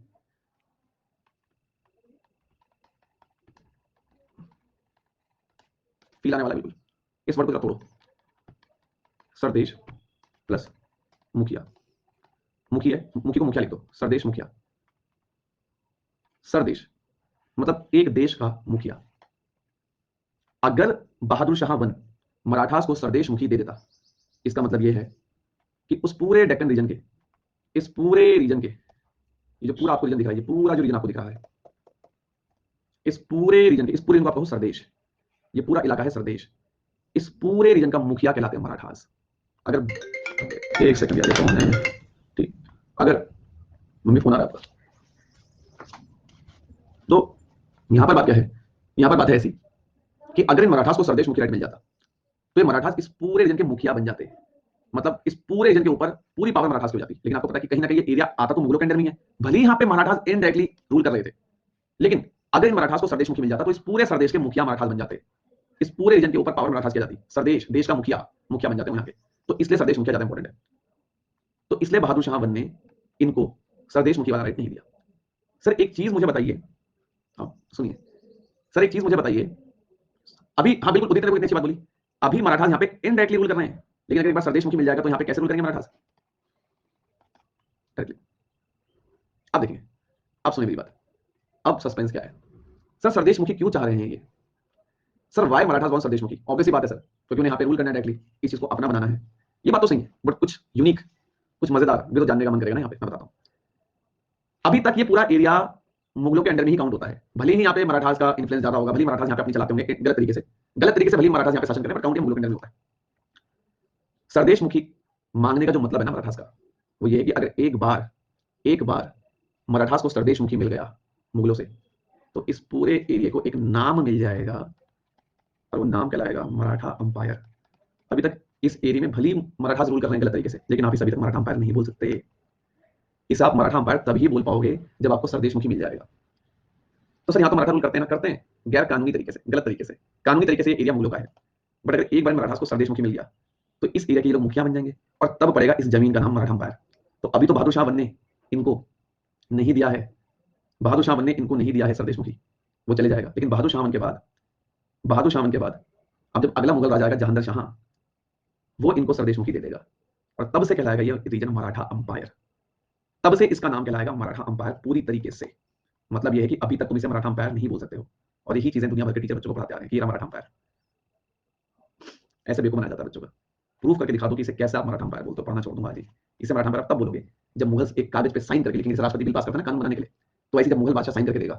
फील आने वाला बिल्कुल, इस वर्ड को तोड़ो, सरदेश प्लस मुखिया, मुखिया मुखी को मुखिया लिख दो, सरदेश मुखिया। सरदेश मतलब एक देश का मुखिया। अगर बहादुर शाह वन मराठास को सरदेश मुखी दे देता, इसका मतलब यह है कि उस पूरे डेक्कन रीजन के, इस पूरे रीजन के, ये जो पूरा आपको रीजन दिख रहा है, ये पूरा जो रीजन आपको दिख रहा है, इस पूरे रीजन के, इस पूरे रीजन को आप कहो सरदेश, ये पूरा इलाका है सरदेश, इस पूरे रीजन का मुखिया कहलाते हैं मराठास। अगर एक सेकंड यार कौन है, ठीक, अगर मम्मी फोन आ रहा है आपका, तो यहां पर बात क्या है, यहां पर बात है ऐसी कि अगर इन मराठास को सरदेश मुखी राइट मिल जाता तो ये मराठास इस पूरे रीजन के मुखिया बन जाते, मतलब इस पूरे रीजन के ऊपर पूरी पावर मराठास की हो जाती। लेकिन आपको पता है कि कहीं ना कहीं ये एरिया आता तो मुगलों के अंडर में है, भले ही यहाँ पे मराठास इनडायरेक्टली रूल कर रहे थे, लेकिन अगर इन मराठास को सरदेश मुखी मिल जाता तो इस पूरे सरदेश के मुखिया मराठास बन जाते, इस पूरे रीजन के ऊपर पावर मराठास की जाती, सरदेश देश का मुखिया मुखिया बन जाते हैं यहाँ पे। तो इसलिए सरदेश मुखिया ज्यादा इंपॉर्टेंट है। तो इसलिए बहादुर शाह वन ने इनको सरदेश मुखी वाला राइट नहीं दिया। सर एक चीज मुझे बताइए, हाँ सुनिए सर एक चीज मुझे बताइए, अभी हाँ बिल्कुल उदित ने इतनी अच्छी बात बोली, अभी मराठास यहाँ पे इनडायरेक्टली रूल कर रहे हैं, लेकिन अगर एक बार स्वदेश मुखी मिल जाएगा तो यहाँ पे कैसे रूल करेंगे मराठास? डायरेक्टली। अब देखिए, अब सुनिए मेरी बात, अब सस्पेंस क्या है। सर स्वदेश मुखी क्यों चाह रहे हैं ये? सर वाई मराठास वांट स्वदेश मुखी? ऑब्वियसली बात है सर, क्योंकि उन्हें यहाँ पे रूल करना है डायरेक्टली, इस चीज को अपना बनाना है। ये बात तो सही है, बट कुछ यूनिक, कुछ मजेदार भी तो जानने का मन करेगा ना यहाँ पे, मैं बताता हूँ। अभी तक ये पूरा एरिया मुगलों के अंडर में ही काउंट होता है, भले ही यहाँ पे मराठास का इन्फ्लुएंस ज्यादा होगा, भले ही मराठास यहाँ पे अपनी चलाते होंगे गलत तरीके से, गलत तरीके से भले ही मराठास यहाँ पे शासन करें, पर काउंट मुगलों के अंडर में होता है। स्वदेश मुखी मांगने का जो मतलब है ना मराठास का, वो ये है कि अगर एक बार मराठास को स्वदेश मुखी मिल गया मुगलों से, तो इस पूरे एरिया को एक नाम मिल जाएगा और वो नाम कहलाएगा मराठा अंपायर। अभी तक इस एरिया में भली मराठास रूल कर रहे हैं गलत तरीके से, लेकिन आप इस अभी तक मराठा अंपायर नहीं बोल सकते। इस आप मराठा अंपायर तभी बोल पाओगे जब आपको स्वदेश मुखी मिल जाएगा। तो सर यहाँ तो मराठा रूल करते हैं ना, करते हैं गैर कानूनी तरीके से, गलत तरीके से। कानूनी तरीके से ये एरिया मुगलों का है, बट अगर एक बार मराठास को स्वदेश मुखी मिल गया तो इस एरिया के लोग मुखिया बन जाएंगे और तब पड़ेगा इस जमीन का नाम मराठा अंपायर। तो अभी तो बहादुर शाह वन ने इनको नहीं दिया है, बहादुर शाह वन ने इनको नहीं दिया है स्वदेश मुखी, वो चले जाएगा। लेकिन बहादुर शाह वन के बाद, बहादुर शाह वन के बाद अब जब अगला मुगल राजा आएगा जहांगीर शाह, वो इनको स्वदेश मुखी दे देगा और तब से कहलाएगा ये रीजन मराठा अंपायर। तब से इसका नाम कहलाएगा मराठा अंपायर पूरी तरीके से। मतलब ये है कि अभी तक तुम इसे मराठा अंपायर नहीं बोल सकते हो, और यही चीजें दुनिया भर के टीचर बच्चों को पढ़ाते आ रहे हैं कि ये रहा मराठा अंपायर। ऐसे बेवकूफ बनाया जाता है बच्चों का। प्रूफ करके दिखा दो कि इसे कैसे आप मराठा अंपायर बोलते हो, पढ़ना छोड़ दूंगा आज ही। इसे मराठा अंपायर तब बोलोगे जब मुगल एक कागज पे साइन करके लिखेंगे, जैसे राष्ट्रपति बिल पास करता है ना कानून बनाने के लिए, तो ऐसे जब मुगल बादशाह साइन करके देगा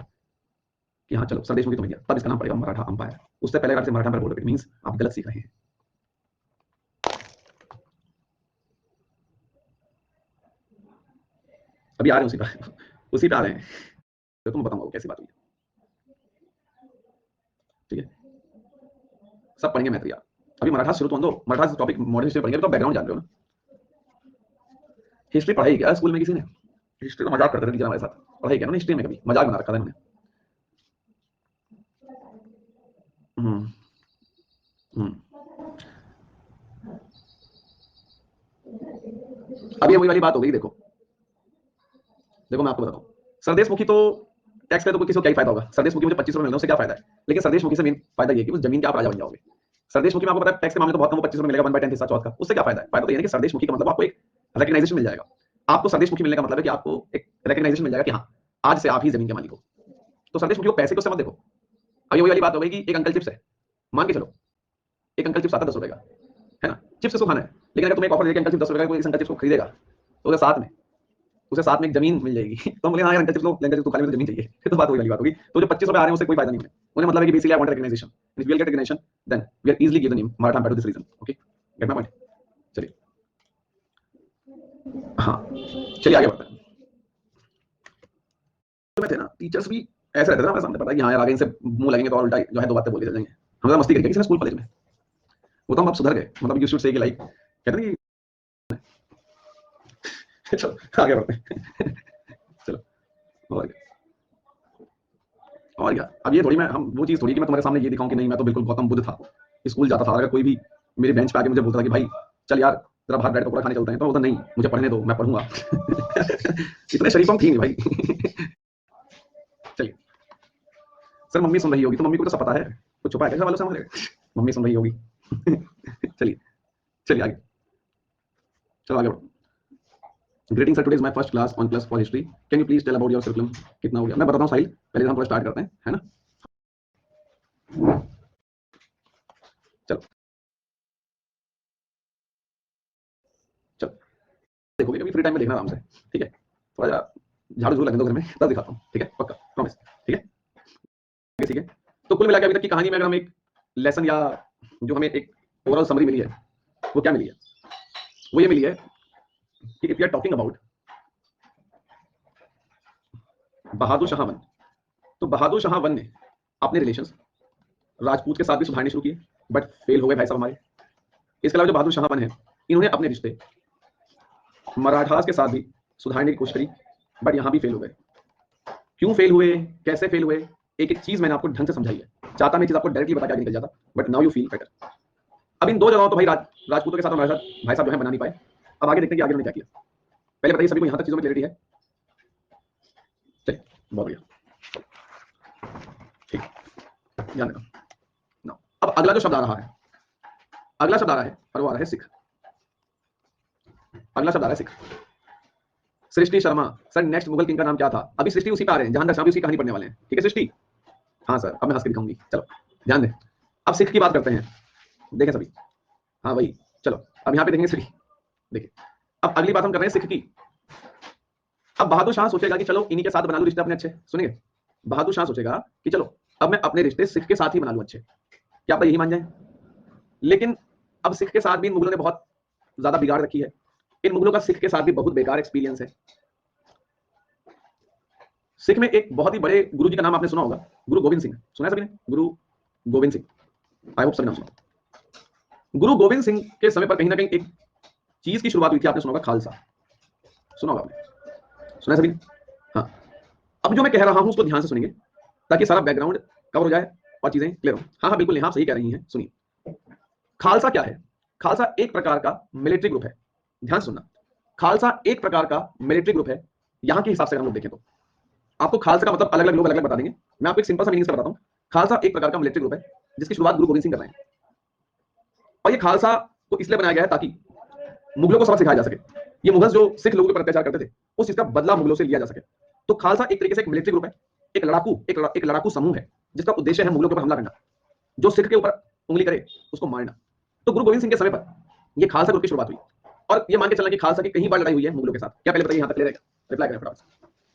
कि हाँ चलो स्वदेश मुखी तो मिल गया, तब इसका नाम पड़ेगा मराठा अंपायर। उससे पहले अगर इसे मराठा अंपायर बोलोगे, मींस आप गलत सीख रहे हैं। अभी आ रहे हैं उसी पे आ रहे हैं, तो तुम बताऊंगा कैसी बात हुई। ठीक है, सब पढ़ेंगे मैथ यार। अभी मराठा शुरू तो दो, मराठा टॉपिक मॉडर्न हिस्ट्री पढ़ेंगे तो बैकग्राउंड जान रहे हो ना। हिस्ट्री पढ़ाई क्या स्कूल में किसी ने? हिस्ट्री तो मजाक करते थे टीचर हमारे साथ, पढ़ाई क्या ना हिस्ट्री में, कभी मजाक बना रखा था इन्होंने। हम्म हम्म। अभी वही वाली बात हो गई, देखो देखो मैं आपको बताता हूँ, स्वदेश मुखी तो टैक्स पे तो किसी को क्या ही फायदा होगा, स्वदेश मुखी मुझे 25 रुपए मिलना उससे क्या फायदा है, लेकिन स्वदेश मुखी से मेन फायदा ये कि उस जमीन के आप राजा बन जाओगे। स्वदेश मुखी में आपको पता है टैक्स के मामले तो बहुत कम, 25 रुपए मिलेगा 1/10 हिस्सा चौथ का, उससे क्या फायदा है? फायदा तो ये है कि स्वदेश मुखी का मतलब आपको एक रिकग्नाइजेशन मिल जाएगा। आपको स्वदेश मुखी मिलने का मतलब है कि आपको एक रिकग्नाइजेशन मिल जाएगा कि हाँ आज से आप ही जमीन के मालिक हो। तो स्वदेश मुखी को पैसे को समझ देखो। अभी वही वाली बात हो गई कि एक अंकल चिप्स है, मान के चलो एक अंकल चिप्स आता 10 रुपए का, है ना, चिप्स किसको खाना है, लेकिन अगर तुम्हें एक ऑफर दे के अंकल चिप्स 10 रुपए का, कोई इस अंकल चिप्स को खरीदेगा तो साथ में उसे साथ में एक जमीन मिल जाएगी। तो हम बोले हाँ यार अंकल सिर्फ तो खाली में तो जमीन चाहिए। फिर तो बात वही वाली बात होगी। तो जो 25 रुपए आ रहे हैं उससे कोई फायदा नहीं है उन्हें। मतलब है कि basically I want recognization, if we will get recognition then we are easily give the name Maratha empire to this region. Okay, get my point. चलिए हाँ, चलिए आगे बढ़ते हैं। तो मैं थे ना टीचर्स भी ऐसे रहते थे ना हमारे सामने, पता है कि हाँ यार आगे इनसे मुंह लगेंगे तो और उल्टा जो है दो बातें बोल के चल जाएंगे। हम तो मस्ती करके किसी स्कूल कॉलेज में, वो तो हम अब सुधर गए, मतलब यू शुड से कि लाइक कहते हैं कि चलो आगे बढ़ते हैं। चलो और क्या, अब ये थोड़ी मैं हम वो चीज़ थोड़ी कि मैं तुम्हारे सामने ये दिखाऊं कि नहीं मैं तो बिल्कुल गौतम बुद्ध था, स्कूल जाता था। अगर कोई भी मेरे बेंच पे आके मुझे बोलता था कि भाई चल यार तेरा बाहर बैठ पकौड़ा खाने चलते हैं, तो बोलता नहीं मुझे पढ़ने दो मैं पढ़ूंगा। इतने शरीफ हम थी नहीं भाई। चलिए सर मम्मी सुन रही होगी, तो मम्मी को तो सब पता है, कुछ छुपा है क्या वालों से हमारे? मम्मी सुन रही होगी। चलिए चलिए आगे, चलो आगे बढ़ो। Greeting sir, today is my first class on plus for history, can you please tell about your curriculum. कितना हो गया मैं बताता हूँ साहिल, पहले हम थोड़ा स्टार्ट करते हैं, है ना। चलो चलो देखोगे कभी फ्री टाइम में देखना आराम से, ठीक है। थोड़ा जरा झाड़ू झूड़ लगने दो घर में, तब दिखाता हूँ, ठीक है, पक्का प्रॉमिस, ठीक है ठीक है। तो कुल मिला के अभी तक की कहानी में अगर हम एक लेसन या जो हमें एक ओवरऑल समरी मिली है, वो क्या मिली है? वो ये मिली है कि if you are talking about Bahadur Shah one, तो बहादुर शाह वन ने अपने रिलेशंस राजपूत के साथ भी सुधारने शुरू किए, बट फेल हो गए भाई साहब हमारे। इसके अलावा जो बहादुर शाह वन है, इन्होंने अपने रिश्ते मराठास के साथ भी सुधारने की कोशिश करी, बट यहां भी फेल हो गए। क्यों फेल हुए, कैसे फेल हुए, एक एक चीज मैंने आपको ढंग से समझाई है। चाहता मैं चीज आपको डायरेक्टली बता के आगे निकल जाता, but now you feel better. अब इन दो जगहों तो भाई राजपूतों के साथ हमारे साथ भाई साहब जो है बना नहीं पाए। अब आगे देखते हैं कि आगे उन्होंने क्या किया। पहले बताइए सभी को यहां तक चीजों में क्लियरिटी है? चलिए बहुत बढ़िया, ठीक, ध्यान देना। अब अगला जो शब्द आ रहा है, अगला शब्द आ रहा है और वो आ रहा है सिख। अगला शब्द आ रहा है Sikh. Srishti Sharma sir, next Mughal king का नाम क्या था? अभी सृष्टि उसी पे आ रहे हैं जहां दर्शना भी उसकी कहानी पढ़ने वाले हैं, ठीक है सृष्टि? हाँ सर, अब मैं हंस के दिखाऊंगी, चलो ध्यान दें। अब सिख की बात करते हैं, देखें सभी, हाँ वही, चलो अब यहाँ पे देखेंगे सिख, देखिए अब अगली बात हम कर रहे हैं सिख की। अब बहादुर शाह सोचेगा कि चलो इन्हीं के साथ बना लूं रिश्ते अपने अच्छे, सुनिए, बहादुर शाह सोचेगा कि चलो अब मैं अपने रिश्ते सिख के साथ ही बना लूं अच्छे, क्या आप यही मान जाए? लेकिन अब सिख के साथ भी इन मुगलों ने बहुत ज्यादा बिगाड़ रखी है। इन मुगलों का सिख के साथ भी बहुत बेकार एक्सपीरियंस है। सिख में एक बहुत ही बड़े गुरु जी का नाम आपने सुना होगा, गुरु गोविंद सिंह, सुना है सभी ने? गुरु गोविंद सिंह, आई होप सभी नाम सुना। गुरु गोविंद सिंह के समय पर कहीं ना कहीं एक चीज की शुरुआत हुई थी, आपने सुना होगा खालसा, सुना होगा आपने, सुना है सभी ने? हाँ, अब जो मैं कह रहा हूं उसको ध्यान से सुनेंगे ताकि सारा बैकग्राउंड कवर हो जाए और चीजें क्लियर हो। हाँ हाँ बिल्कुल, नेहा आप सही कह रही हैं, सुनिए। खालसा क्या है? खालसा एक प्रकार का मिलिट्री ग्रुप है, ध्यान सुनना। खालसा एक प्रकार का मिलिट्री ग्रुप है, यहां के हिसाब से हम लोग देखें तो आपको खालसा का मतलब अलग अलग लोग अलग अलग बता देंगे, मैं आपको एक सिंपल सा मीनिंग से बताता हूं। खालसा एक प्रकार का मिलिट्री ग्रुप है जिसकी शुरुआत गुरु गोविंद सिंह कर रहे हैं, और ये खालसा को इसलिए बनाया गया है ताकि मुगलों को सबक सिखाया जा सके। ये मुगल जो सिख लोगों पर अत्याचार करते थे, उस चीज का बदला मुगलों से लिया जा सके। तो खालसा एक तरीके से एक मिलिट्री ग्रुप है, एक लड़ाकू समूह है जिसका उद्देश्य है मुगलों के ऊपर हमला करना, जो सिख के ऊपर उंगली करे उसको मारना। तो गुरु गोविंद सिंह के समय पर यह खालसा ग्रुप की शुरुआत हुई, और ये मान के चलना कि खालसा की कई बार लड़ाई हुई है मुगलों के साथ। क्या पहले बताइए, यहां तक क्लियर है? रिप्लाई करें फटाफट।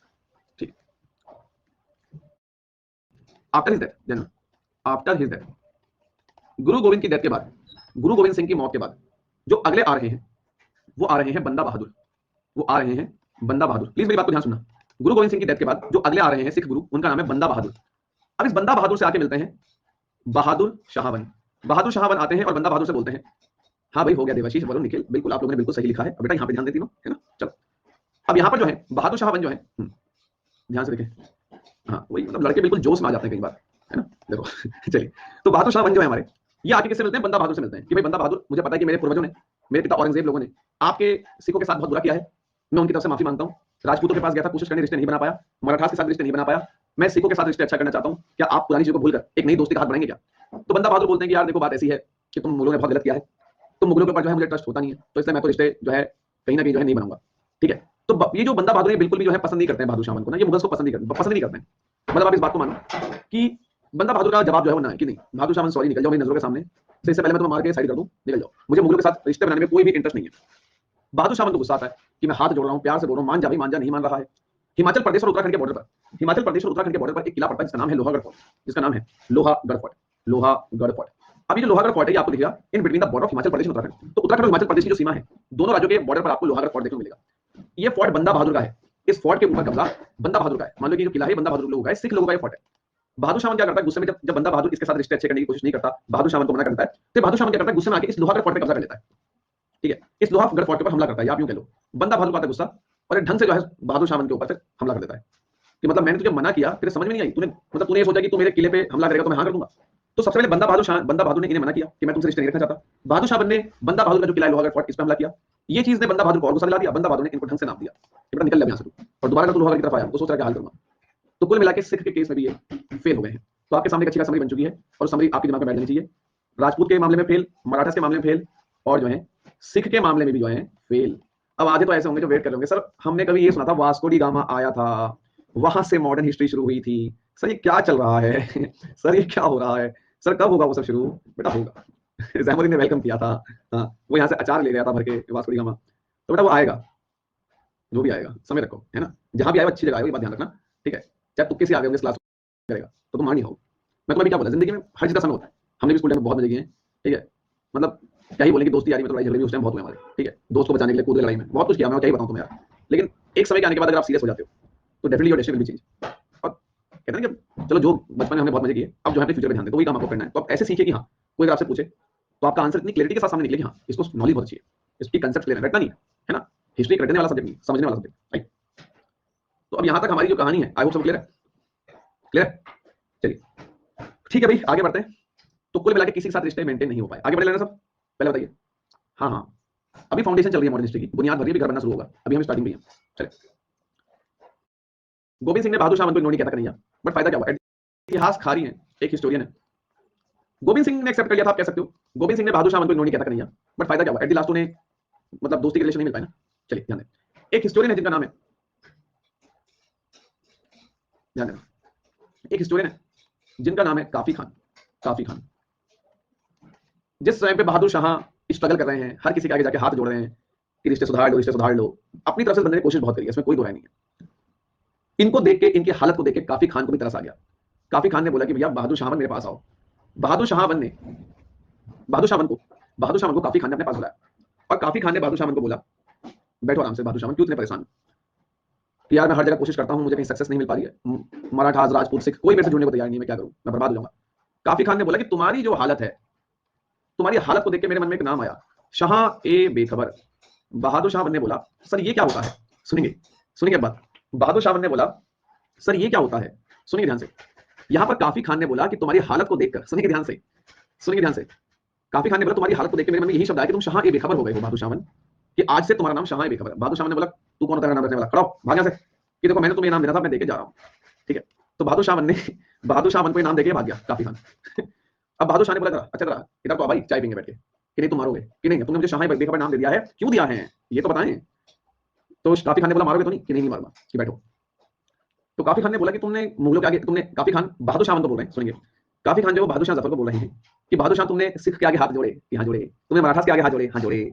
ठीक, after his death, general after his death, गुरु गोविंद की डेथ के बाद, गुरु गोविंद सिंह की मौत के बाद जो अगले आ रहे हैं वो आ रहे हैं बंदा बहादुर, वो आ रहे हैं बंदा बहादुर। प्लीज मेरी बात को ध्यान सुनना। गुरु गोविंद सिंह की डेथ के बाद जो अगले आ रहे हैं सिख गुरु, उनका नाम है बंदा बहादुर। अब इस बंदा बहादुर से आके मिलते हैं बहादुर शाहवन। बहादुर शाहवन आते हैं और बंदा बहादुर से बोलते हैं, हाँ भाई हो गया देवाशीष, वरुण, निखिल, बिल्कुल आप लोगों ने बिल्कुल सही लिखा है। अब बेटा यहाँ पे ध्यान देती हो, है ना? चलो अब यहाँ पर जो है बहादुर शाहवन जो है, ध्यान से देखें, हाँ वही, मतलब लड़के बिल्कुल जोश में आ जाते हैं कई बार, है ना? देखो चलिए, तो बहादुर शाहवन जो है हमारे, ये आके किससे मिलते हैं? बंदा बहादुर से मिलते हैं कि भाई बंदा बहादुर, मुझे पता है कि मेरे पूर्वजों ने, मेरे पिता औरंगजेब लोगों ने आपके सिखों के साथ बहुत बुरा किया है, मैं उनकी तरफ से माफी मांगता हूँ। राजपूतों के पास गया था, कोशिश करने रिश्ते नहीं बना पाया, मराठास के साथ रिश्ते नहीं बना पाया, मैं सिखों के साथ रिश्ते अच्छा करना चाहता हूँ, क्या आप पुरानी चीजों को भूलकर एक नई दोस्ती का हाथ बढ़ाएंगे क्या? तो बंदा बहादुर बोलते हैं कि यार देखो बात ऐसी है कि तुम मुगलों ने बहुत गलत किया है, तो मुगलों के ऊपर जो है मुझे ट्रस्ट होता नहीं है, तो इसलिए मैं तो रिश्ते जो है कहीं ना कहीं जो है नहीं बनाऊंगा, ठीक है? तो ये जो बंदा बहादुर है बिल्कुल भी जो है पसंद नहीं करते हैं बहादुर शाह को ना, ये मुगल्स को पसंद नहीं करते हैं। मतलब आप इस बात को मानो कि बंदा बहादुर का जवाब जो है वो ना है कि नहीं बहादुर शाह सॉरी निकल जाओ मेरी नजरों के सामने से, इससे पहले मैं तुम्हें मार के साइड कर दूं, निकल जाओ, मुझे मुगलों के साथ रिश्ते बनाने में कोई भी इंटरेस्ट नहीं है। बहादुर शाह को गुस्सा आता है कि मैं हाथ जोड़ रहा हूँ, प्यार से बोल रहा हूँ, मान जा भाई, मान जा, नहीं मान रहा है। हिमाचल प्रदेश और उत्तराखंड के बॉर्डर पर, हिमाचल प्रदेश और उत्तराखंड के बॉर्डर पर एक किला पड़ता है जिसका नाम है लोहागढ़ फोर्ट, जिसका नाम है लोहागढ़ फोर्ट, लोहागढ़ फोर्ट। अब ये जो लोहागढ़ फोर्ट है, आपको दिखेगा in between the border of Himachal Pradesh और उत्तराखंड। तो उत्तराखंड और हिमाचल प्रदेश की जो सीमा है, दोनों राज्यों के बॉर्डर पर आपको लोहागढ़ फोर्ट देखने को मिलेगा। ये फोर्ट बंदा बहादुर का है। इस फोर्ट के ऊपर कब्जा बंदा बहादुर का है। मान लो कि जो किला है बंदा बहादुर लोगों का है, सिख लोगों का ये फोर्ट है। बहादुर शाह क्या करता है गुस्से में, जब बंदा बहादुर इसके साथ रिश्ते अच्छे करने की कोशिश नहीं करता, बहादुर शाह को मना करता है, तो बहादुर शाह क्या करता है गुस्से में आके इस लोहागढ़ फोर्ट पे कब्जा कर लेता है। ठीक है, इस लोहागढ़ फोर्ट के ऊपर हमला करता है, आप यूं कह लो। बंदा बहादुर का आता है गुस्सा और एक ढंग से जो है बहादुर शाह के ऊपर से हमला कर देता है कि मतलब मैंने तुझे मना किया, तेरे समझ में नहीं आई, तूने मतलब तूने ये सोचा कि तू मेरे किले पे हमला करेगा तो मैं हाँ कर दूंगा। तो सबसे पहले बंदा बहादुर ने इन्हें मना किया कि मैं तुमसे रिश्ते नहीं रखना चाहता। बहादुर शाह ने बंदा बहादुर का जो किला है लोहागढ़ फोर्ट, इस पे हमला किया। ये चीज ने बंदा बहादुर को और गुस्सा दिला दिया। बंदा बहादुर ने इनको ढंग से नाम दिया कि बेटा निकल ले यहाँ से तू, और दोबारा तू लोहागढ़ की तरफ आया तो सोच रहा क्या हाल करूंगा। तो कुल मिला के सिख के केस में भी ये फेल हो गए हैं। तो आपके सामने एक अच्छी समरी बन चुकी है और समरी आपके दिमाग में बैठ जानी चाहिए। राजपूत के मामले में फेल, मराठा के मामले में फेल, और जो है सिख के मामले में भी जो है फेल। अब आधे तो ऐसे होंगे जो वेट कर लेंगे, सर हमने कभी ये सुना था वास्को डी गामा आया था, वहां से मॉडर्न हिस्ट्री शुरू हुई थी, सर ये क्या चल रहा है सर ये क्या हो रहा है, सर कब होगा वो सब शुरू। बेटा होगा जैमोरिन ने वेलकम किया था, हाँ वो यहाँ से अचार ले गया था भर के वास्को डी गामा, तो बेटा वो आएगा, जो भी आएगा समय रखो, है ना। जहां भी आएगा अच्छी जगह आएगा, ये बात ध्यान रखना, ठीक है। चाहे तुक्के से आ गए क्लास करेगा तो तुम मान ही हो। मैं तुम्हें क्या बोला, जिंदगी में हर चीज का समय होता है। हमने भी स्कूल टाइम में बहुत मजे किए हैं, ठीक है। मतलब क्या ही बोले कि दोस्ती यारी में तो लड़ाई झगड़े भी उस टाइम बहुत हुए हमारे, ठीक है। दोस्त को बचाने के लिए कूद लड़ाई में बहुत कुछ किया, मैं क्या ही बताऊं तुम्हें यार। लेकिन एक समय के आने के बाद अगर आप सीरियस हो जाते हो तो definitely your decision will be change. और कहते हैं ना कि चलो जो बचपन में हमने बहुत मजे किए, अब जो है अपने फ्यूचर पे ध्यान दें, तो वही काम आपको करना है। तो आप ऐसे सीखिए कि हाँ कोई अगर आपसे पूछे तो आपका आंसर इतनी क्लैरिटी के साथ सामने निकले कि हाँ इसको नॉलेज बहुत अच्छी है, इसकी कंसेप्ट क्लियर रटना नहीं है ना। हिस्ट्री रटने वाला सब्जेक्ट नहीं, समझने वाला सब्जेक्ट, राइट। तो अब यहाँ तक हमारी जो कहानी है, आई होप सब क्लियर है, क्लियर है। चलिए ठीक है भाई, आगे बढ़ते हैं। तो कुल मिला के किसी के साथ रिश्ते मेंटेन नहीं हो पाए, आगे बढ़ लेना सब, पहले बताइए। हाँ हाँ, अभी फाउंडेशन चल रही है मॉडर्न हिस्ट्री की, बुनियाद भर रही है, घर बनना शुरू होगा, अभी हम स्टार्टिंग में हैं। चलिए, गोविंद सिंह ने बहादुर शाह को इग्नोर नहीं किया था कन्हैया, बट फायदा क्या हुआ, इतिहास खारी है, एक हिस्टोरियन है। गोविंद सिंह ने एक्सेप्ट कर लिया था, आप कह सकते हो गोविंद सिंह ने बहादुर शाह को इग्नोर नहीं किया था कन्हैया, बट फायदा क्या हुआ, एट द लास्ट उन्हें मतलब दोस्ती के रिलेशन नहीं मिल पाए ना। चलिए ध्यान दें, एक हिस्टोरियन है जिनका नाम है, ध्यान देना, एक हिस्टोरियन है जिनका नाम है काफी खान। काफी खान जिस समय पे बहादुर शाह स्ट्रगल कर रहे हैं, हर किसी के आगे जाके हाथ जोड़ रहे हैं कि रिश्ते सुधार लो, रिश्ते सुधार लो, अपनी तरफ से बनने की कोशिश बहुत करी है, इसमें कोई दो राय नहीं है। इनको देख के, इनकी हालत को देख के काफी खान को भी तरस आ गया। काफी खान ने बोला कि भैया बहादुर शाह मेरे पास आओ। बहादुर शाह ने बहादुर शाह को काफी खान ने अपने पास बुलाया और काफी खान ने बहादुर शाह को बोला बैठो आराम से बहादुर शाह, क्यों इतने परेशान कि यार मैं हर जगह कोशिश करता हूं, मुझे कहीं सक्सेस नहीं मिल पा रही है, मराठा राजपूत सिख कोई मेरे से जुड़ने को तैयार नहीं, मैं क्या करूं, मैं बर्बाद हो जाऊंगा। काफी खान ने बोला कि तुम्हारी जो हालत है, तुम्हारी हालत को देख के मेरे मन में एक नाम आया, शाह ए बेखबर। बहादुर शाह ने बोला सर ये क्या होता है, सुनिए सुनिए बात। बहादुर शाह ने बोला सर ये क्या होता है, सुनिए ध्यान से। यहां पर काफी खान ने बोला कि तुम्हारी हालत को देखकर, सुनिए ध्यान से, सुनिए ध्यान से। काफी खान ने बोला तुम्हारी हालत को देख के मेरे मन में यही शब्द आया कि तुम शाह ए बेखबर हो गए हो बहादुर शाह, कि आज से तुम्हारा नाम शाह ए बेखबर है। बहादुर शाह ने बोला तू कौन होता है नाम रखने वाला, खड़ा हो भाग यहाँ से, कि देखो मैंने तुम्हें नाम देना था, मैं देके जा रहा हूँ, ठीक है। तो बहादुर शाह को नाम देके भाग गया काफी खान। अब बहादुर शाह ने बोला अच्छा जरा इधर को भाई, चाय पीएंगे बैठ के, कि नहीं तुम मारोगे कि नहीं, तुमने मुझे शाह ए बेखबर नाम दे दिया है, क्यों दिया है ये तो बताएं। तो काफी खान ने बोला मारोगे तो नहीं, कि नहीं मारूंगा, कि बैठो। तो काफी खान ने बोला कि तुमने मुगलों के आगे, तुमने, काफी खान बहादुर शाह को बोल रहे हैं, सुनिए। काफी खान जो बहादुर शाह जफर को बोल रहे हैं कि बहादुर शाह तुमने सिख के आगे हाथ जोड़े, कि हाँ जोड़े, तुमने मराठास के आगे हाथ जोड़े, हाँ जोड़े,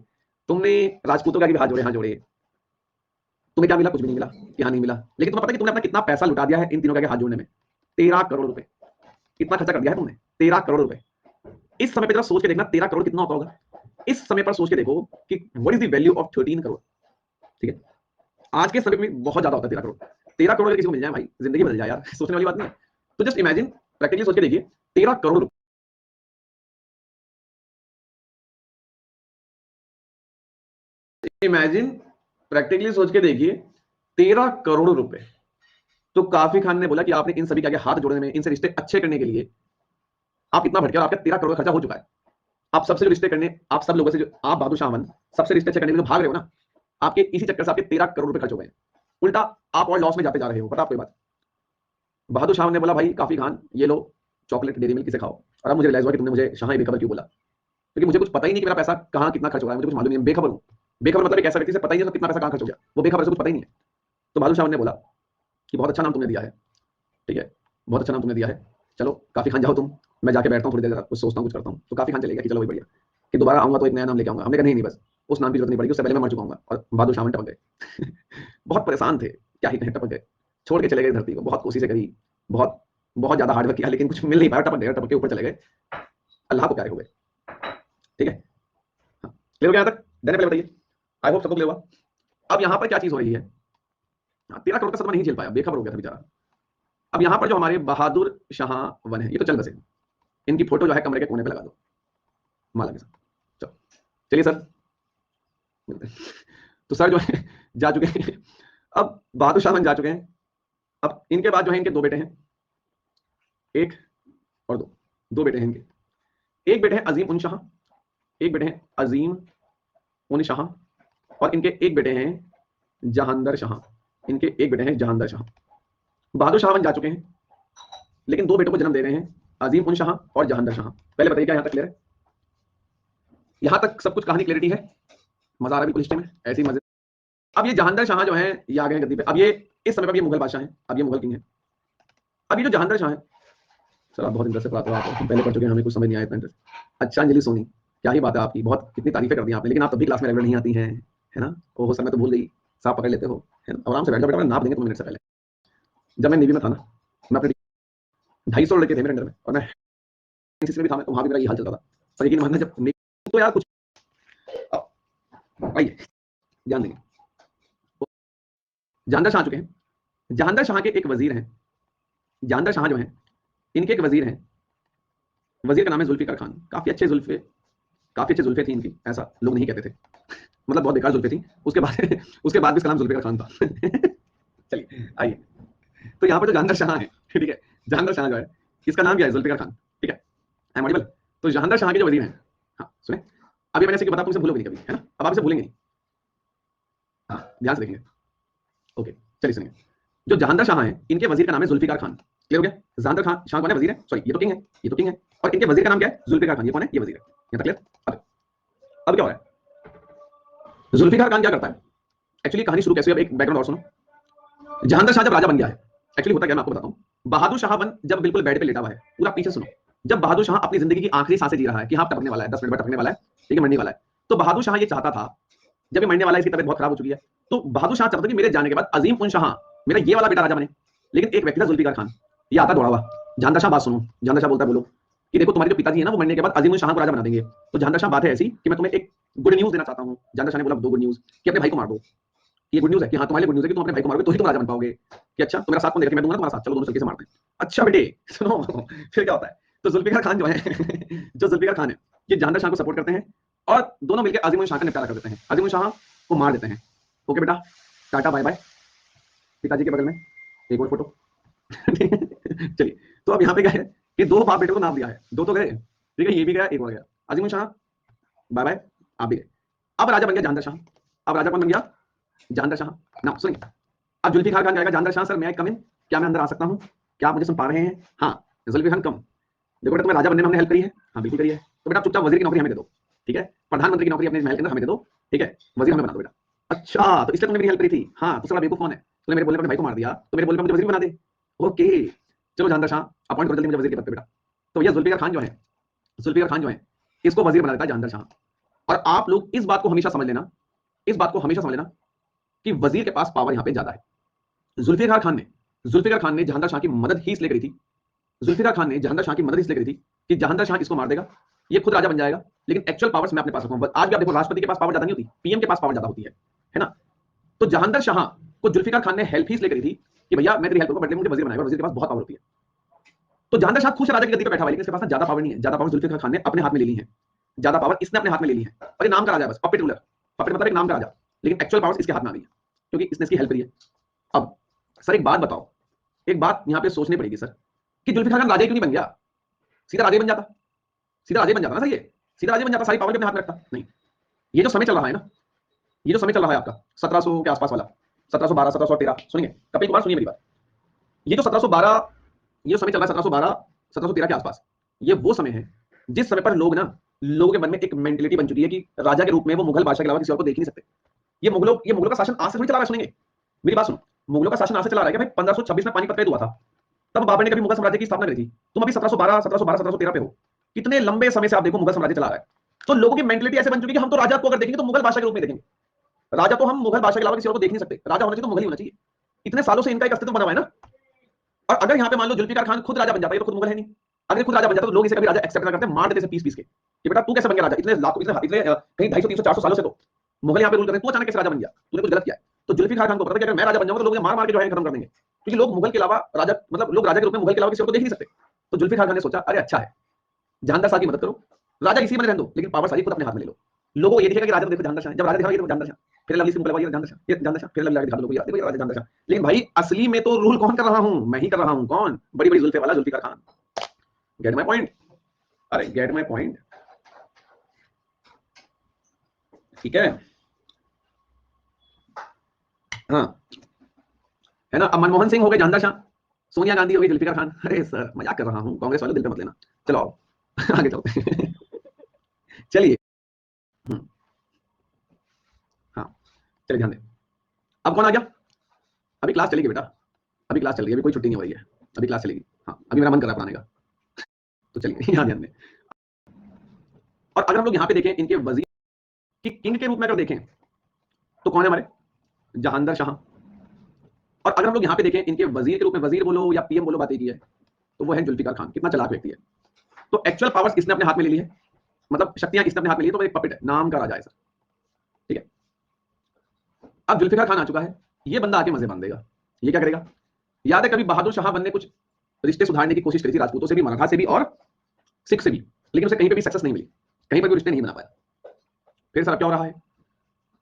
तुमने राजपूतों के आगे हाथ जोड़े, हाँ जोड़े, तुम्हें क्या मिला, कुछ भी नहीं मिला, कि हाँ नहीं मिला। लेकिन तुम्हें पता है कि तुमने अपना कितना पैसा लुटा दिया है इन तीनों के आगे हाथ जोड़ने में, 13 करोड़ रुपए, कितना खर्चा कर दिया है तुमने, 13 करोड़ रुपए। इस समय पे जरा सोच के देखना 13 करोड़ कितना होता होगा, इस समय पर सोच के देखो कि what is the value of 13 crore, ठीक है। आज के समय में बहुत ज्यादा होता है 13 करोड़। 13 करोड़ अगर किसी को मिल जाए भाई, जिंदगी बदल जाए यार, सोचने वाली बात नहीं है। तो जस्ट इमेजिन, प्रैक्टिकली सोच के देखिए, 13 करोड़, इमेजिन प्रैक्टिकली सोच के देखिए 13 करोड़ रुपए। तो काफी खान ने बोला कि आपने इन सभी के आगे हाथ जोड़ने में, इनसे रिश्ते अच्छे करने के लिए आप इतना भटके और आपका 13 करोड़ खर्चा हो चुका है। आप सबसे जो रिश्ते करने, आप सब लोगों से जो, आप बहादुर शाह सबसे रिश्ते अच्छे करने के लिए भाग रहे हो ना, आपके इसी चक्कर से आपके 13 करोड़ रुपए खर्च हो गए। उल्टा आप और लॉस में जाते जा रहे हो, पता आपको बात। बहादुर शाह ने बोला भाई काफी खान ये लो चॉकलेट डेयरी मिल्क, किसे खाओ। और अब मुझे रियलाइज हुआ कि तुमने मुझे शाह बेखबर क्यों बोला, क्योंकि मुझे कुछ पता ही नहीं कि मेरा पैसा कहाँ कितना खर्च हो रहा है, मुझे कुछ मालूम नहीं, बेखबर हूँ। बेखबर मतलब एक ऐसा व्यक्ति से पता ही नहीं कितना पैसा कहाँ खर्च हो गया, वो बेखबर से कुछ पता ही नहीं है। तो बहादुर शाह ने बोला कि बहुत अच्छा नाम तुमने दिया है, ठीक है, बहुत अच्छा नाम तुमने दिया है, चलो काफी खान जाओ तुम, मैं जाके बैठता हूँ थोड़ी देर, कुछ सोचता हूँ, कुछ करता हूँ। तो काफी खान चले गया कि चलो भाई बढ़िया, कि दोबारा आऊंगा तो एक नया नाम लेके आऊंगा। हमने कहा नहीं नहीं बस उस नाम की जरूरत नहीं पड़ेगी, उससे पहले मैं मर चुका हूँ और बहादुर शाह टपक गए। बहुत परेशान थे, क्या ही कहें, टपक गए, छोड़ के चले गए धरती को। बहुत कोशिशें करी, बहुत बहुत ज्यादा हार्डवर्क किया, लेकिन कुछ मिल नहीं पाया, टपक गए, टपक के ऊपर चले गए, अल्लाह को प्यारे हो गए। ठीक है, हाँ, क्लियर हो गया यहाँ तक? देने पहले बताइए, आई होप सबको क्लियर हुआ। अब यहाँ पर क्या चीज हो रही है, 13 करोड़ का सदमा नहीं झेल पाया, बेखबर हो गया था बेचारा। अब यहाँ पर जो हमारे बहादुर शाह वन है, ये तो चल बसे, इनकी फोटो जो है कमरे के कोने पे लगा दो माला के साथ। चलो चलिए सर, तो सर जो है जा चुके हैं, अब बहादुर शाह वन जा चुके हैं। अब इनके बाद जो है इनके दो बेटे हैं, एक और दो, दो बेटे हैं इनके। एक बेटे हैं अजीम उन शाह, एक बेटे हैं अजीम उन शाह, और इनके एक बेटे हैं जहांदर शाह, इनके एक बेटे हैं जहांदर शाह। बहादुर शाह वन जा चुके हैं, लेकिन दो बेटों को जन्म दे रहे हैं, अजीम उन शाह और जहांदर शाह। पहले बताइए क्या यहाँ तक क्लियर है? यहाँ तक सब कुछ कहानी क्लियरिटी है? मजा आ रहा है बिल्कुल हिस्ट्री में, ऐसी मजे। अब ये जहांदर शाह जो है ये आ गए हैं गद्दी पे। अब ये इस समय पर ये मुगल बादशाह हैं, अब ये मुगल किंग है। अब ये जो जहांदर शाह है, सर आप बहुत इंटरेस्ट से पढ़ाते हो, आप पहले पढ़ चुके हैं, हमें कुछ समझ नहीं आया इतना इंटरेस्ट। अच्छा अंजलि सोनी, क्या ही बात है आपकी, बहुत कितनी तारीफें कर दी आपने, लेकिन आप तभी क्लास में रेगुलर नहीं आती हैं, है ना? ओहो सर मैं तो भूल गई, साफ पकड़ लेते हो, है ना? आराम से बैठ जाओ बेटा, नाप देंगे 2 मिनट से पहले। जब मैं नेवी में था ना, मैं अपने 250 लड़के थे मेरे अंडर में, और मैं एनसीसी में भी था, मैं तो वहां भी मेरा ये हाल चलता था। पर यकीन मानना, जब तो यार कुछ आइए ध्यान देंगे। जहांदर शाह आ चुके हैं, जहांदर शाह के एक वजीर हैं, जहांदर शाह जो हैं इनके एक वजीर हैं, वजीर का नाम है जुल्फिकार खान। काफी अच्छे जुल्फे थी इनकी, ऐसा लोग नहीं कहते थे, मतलब बहुत बेकार जुल्फे थी। उसके बाद उसके बाद भी इसका नाम जुल्फिकार खान था। चलिए आइए, तो यहाँ पर जो जहांदर शाह है, ठीक है, जहांदर शाह जो है इसका नाम क्या है? जुल्फिकार खान, ठीक है, आई एम ऑडिबल? तो जहांदर शाह के जो वजीर हैं, हाँ सुने, अभी मैंने ऐसे बता, तुमसे भूलोगे नहीं कभी, है ना? अब आप इसे भूलेंगे नहीं, हाँ ध्यान से देखेंगे। ओके चलिए सुनिए, जो जहांदर शाह हैं इनके वजीर का नाम है जुल्फिकार खान। क्लियर हो गया? जहांदर खान शाह कौन है? वजीर है, सॉरी ये तो किंग है, ये तो किंग है, और इनके वजीर का नाम क्या है? जुल्फिकार खान। ये कौन है? ये वजीर है। यहाँ तक क्लियर? अब क्या हो रहा है? जुल्फिकार खान क्या करता है? एक्चुअली कहानी शुरू कैसे, अब एक बैकग्राउंड और सुनो। जहांदर शाह जब राजा बन गया है, एक्चुअली होता क्या मैं आपको बताता हूँ। बहादुर शाह वन जब बिल्कुल बेड पे लेटा हुआ है, पूरा पीछे सुनो, जब बहादुर शाह अपनी जिंदगी की आखिरी सांसें जी रहा है कि हाँ टपकने वाला है, 10 मिनट बाद टपकने वाला है, ठीक है, मरने वाला है, तो बहादुर शाह ये चाहता था, जब ये मरने वाला है, इसकी तबीयत बहुत खराब हो चुकी है, तो बहादुर शाह चाहता था कि मेरे जाने के बाद अजीम उन शाह, मेरा ये वाला बेटा राजा बने। लेकिन एक व्यक्ति था जुल्फिकार खान, ये आता दौड़ा हुआ, जहांदर शाह बात सुनो, जहांदर शाह बोलता है बोलो कि देखो तुम्हारे जो पिताजी है ना, वो मरने के बाद अजीम उन शाह को राजा बना देंगे। तो जहांदर शाह बात है ऐसी कि मैं तुम्हें एक गुड न्यूज देना चाहता हूँ। जहांदर शाह ने बोला दो गुड न्यूज, कि अपने भाई को मार दो। ये गुड न्यूज है कि हाँ तुम्हारे लिए गुड न्यूज है कि तुम अपने भाई को मारोगे तो ही तुम राजा बन पाओगे। कि अच्छा तो मेरा साथ कौन देगा? मैं दूंगा तुम्हारा साथ, चलो दोनों चलके से मारते हैं। अच्छा बेटे सुनो, फिर क्या होता है? तो जुल्फिकार खान जो है जो जुल्फिकार खान है, ये जहांदर शाह को सपोर्ट करते हैं और दोनों मिलकर अजीम उन शाह का निपटारा कर देते हैं, अजीम उन शाह को मार देते हैं। ओके बेटा, टाटा बाय बाय। पिताजी के बगल में एक और फोटो। चलिए, तो अब यहाँ पे क्या है कि दो बाप बेटे को नाम दिया है, दो तो गए, ठीक है, ये भी गया, एक और गया, अजीम उन शाह बाय बाय, आप भी गए। अब राजा बन गया जहांदर शाह। अब राजा कौन बन गया? जहांदर शाह। ना सुनिए, अब जुल्फिकार खान जाएगा, जहांदर शाह सर मैं कम इन, क्या मैं अंदर आ सकता हूँ? क्या आप मुझे सुन पा रहे हैं? हाँ जुल्फिकार खान कम, देखो बेटा तुम्हें राजा बनने में हमने हेल्प करी है, हाँ बिल्कुल करी है, तो बेटा चुपचाप वजीर की नौकरी हमें दे दो, ठीक है, प्रधानमंत्री की नौकरी अपने महल के अंदर हमें दे दो, ठीक है, वजीर हमें बना दो बेटा। अच्छा तो इसलिए तुमने मेरी हेल्प करी थी? हाँ, तो साला बेवकूफ कौन है? तूने मेरे बोलने पर भाई को मार दिया, तो मेरे बोलने पर मुझे वजीर बना दे। ओके चलो जहांदर शाह अपॉइंट करो जल्दी मुझे वजीर के पद पे बेटा। तो ये जुल्फिकार खान जो है, जुल्फिकार खान जो है इसको वजीर बना देता है जहांदर शाह। और आप लोग इस बात को हमेशा समझ लेना, इस बात को हमेशा समझ लेना कि वजीर के पास पावर यहाँ पे ज्यादा है। जुल्फिकार खान ने जहांदर शाह की मदद ही इसलिए करी थी, जुल्फिकार खान ने जहांदर शाह की मदद इसलिए करी थी कि जहांदर शाह इसको मार देगा, ये खुद राजा बन जाएगा, लेकिन एक्चुअल पावर्स मैं अपने पास रखूंगा। आज भी आप देखो राष्ट्रपति के पास पावर ज्यादा नहीं होती, पीएम के पास पावर ज्यादा होती है ना? तो जहांदर शाह को जुल्फिकार खान ने हेल्प ही इसलिए करी थी कि भैया मैं तेरी हेल्प करूंगा, बदले में मुझे वजीर बनाएगा, वजीर के पास बहुत पावर होती है। तो जहांदर शाह खुद से राजा की गद्दी पे बैठा हुआ है, लेकिन इसके पास ज्यादा पावर नहीं है, ज्यादा पावर जुल्फिकार खान ने अपने हाथ में ले ली है, ज्यादा पावर इसने अपने हाथ में ले ली है, और ये नाम का राजा है बस, पपेट रूलर। पपेट मतलब एक नाम का राजा, लेकिन एक्चुअल पावर इसके हाथ में आ गई है क्योंकि इसने इसकी हेल्प करी है। अब सर एक बात बताओ, एक बात यहाँ पे सोचनी पड़ेगी सर, कि जुल्फिकार खान राजा क्यों नहीं बन गया? सीधा राजा बन जाता, सीधा राजा बन जाता ना सर, ये सीधा राजा बन जाता, सारी पावर अपने हाथ में रखता। नहीं, ये जो समय चल रहा है ना, ये जो समय चल रहा है आपका 1700 के आसपास वाला, 1712 1713, सुनिए कपिल कुमार सुनिए मेरी बात, ये जो 1712 ये जो समय चल रहा है 1712 1713 के आसपास, ये वो समय है जिस समय पर लोग ना, लोगों के मन में एक मेंटेलिटी बन चुकी है कि राजा के रूप में वो मुगल बादशाह के अलावा किसी और को देख ही नहीं सकते। ये मुगलों का शासन आज से थोड़ी चला रहा है, सुनेंगे मेरी बात सुनो, मुगलों का शासन आज से चला रहा है क्या भाई? 1526 में पानीपत हुआ था, तब बाबर ने कभी मुगल साम्राज्य की स्थापना करी थी। तुम अभी 1712 1713 पे हो, कितने लंबे समय से आप देखो मुगल साम्राज्य चला रहा है। तो लोगों की मेंटलिटी ऐसे बन चुकी है कि हम तो राजा को अगर देखेंगे तो मुगल बादशाह के रूप में देखेंगे। राजा तो हम मुगल बादशाह के अलावा किसी और को देख नहीं सकते, राजा होना चाहिए तो मुगल ही होना चाहिए। इतने सालों से इनका एक अस्तित्व बना हुआ है ना। और अगर यहाँ पे मान लो जुल्फिकार खान खुद राजा बन जाता है, तो खुद मुगल है नहीं। अगर खुद राजा बन जाता तो लोग इसे कभी राजा एक्सेप्ट ना करते, मार देते पीस पीस के कि बेटा तू कैसे बन गया राजा, इतने लाखों इतने कहीं 250 300 400 सालों से तो मुगल यहाँ पे रूल कर रहे हैं, तू अचानक कैसे राजा बन गया, तूने कुछ गलत किया है। तो जुल्फिकार खान को पता था कि अगर मैं राजा बन जाऊंगा तो लोग मार मार के जो है खत्म कर देंगे, क्योंकि लोग मुगल के अलावा राजा, मतलब लोग राजा के रूप में मुगल के अलावा किसी और को देख नहीं सकते। तो जुल्फिकार खान ने सोचा अरे अच्छा है, जहांदार शाह की मदद करो, राजा किसी में रहने दो, लेकिन पावर सारी खुद अपने हाथ में ले लो। लोगों को ये दिखेगा कि राजा तो देखो जहांदार शाह, जब राजा दिखाएगा तो जहांदार शाह, फिर लवली सिंह ये जहांदार शाह, ये जहांदार शाह, फिर लवली दिखा दो देखो ये राजा जहांदार शाह। लेकिन भाई असली में तो रूल कौन कर रहा हूं, मैं ही कर रहा हूं। कौन? बड़ी बड़ी जुल्फे वाला Zulfikar Khan. Get my point? अरे गेट माय पॉइंट, ठीक है। हाँ है ना। अब मनमोहन सिंह हो गए जहांदार शाह, सोनिया गांधी हो गई जुल्फिकार खान। अरे सर मजाक कर रहा हूं, कांग्रेस वाले दिल पे मत लेना। चलो आओ आगे चलते हैं। चलिए हाँ चलिए ध्यान दें। अब कौन आ गया? अभी क्लास चलेगी बेटा, अभी क्लास चल रही है, अभी कोई छुट्टी नहीं हो रही है, अभी क्लास चलेगी। हाँ अभी मेरा मन कर रहा है पढ़ाने का, तो चलिए यहाँ ध्यान दें। और अगर हम लोग यहाँ पे देखें इनके वजीर की किंग के रूप में अगर देखें तो कौन है हमारे? जहांदर शाह। और अगर हम लोग यहाँ पे देखें इनके वजीर के रूप में, वजीर बोलो या पीएम बोलो, बात एक ही है, तो वो है जुल्फिकार खान। कितना चालाक व्यक्ति है। तो एक्चुअल पावर्स इसने अपने हाथ में ले ली है, मतलब शक्तियां इसने अपने हाथ में ली, तो वो एक पपेट है, नाम का राजा है सर, ठीक है। अब जुल्फिकार खान आ चुका है, ये बंदा आके मजे बांध देगा। ये क्या करेगा? याद है कभी बहादुर शाह बनने कुछ रिश्ते सुधारने की कोशिश करी थी, राजपूतों से भी, मराठा से भी और सिख से भी, लेकिन उसे कहीं पे भी सक्सेस नहीं मिली, कहीं पर भी रिश्ते नहीं बना पाया। फिर सर क्या हो रहा है?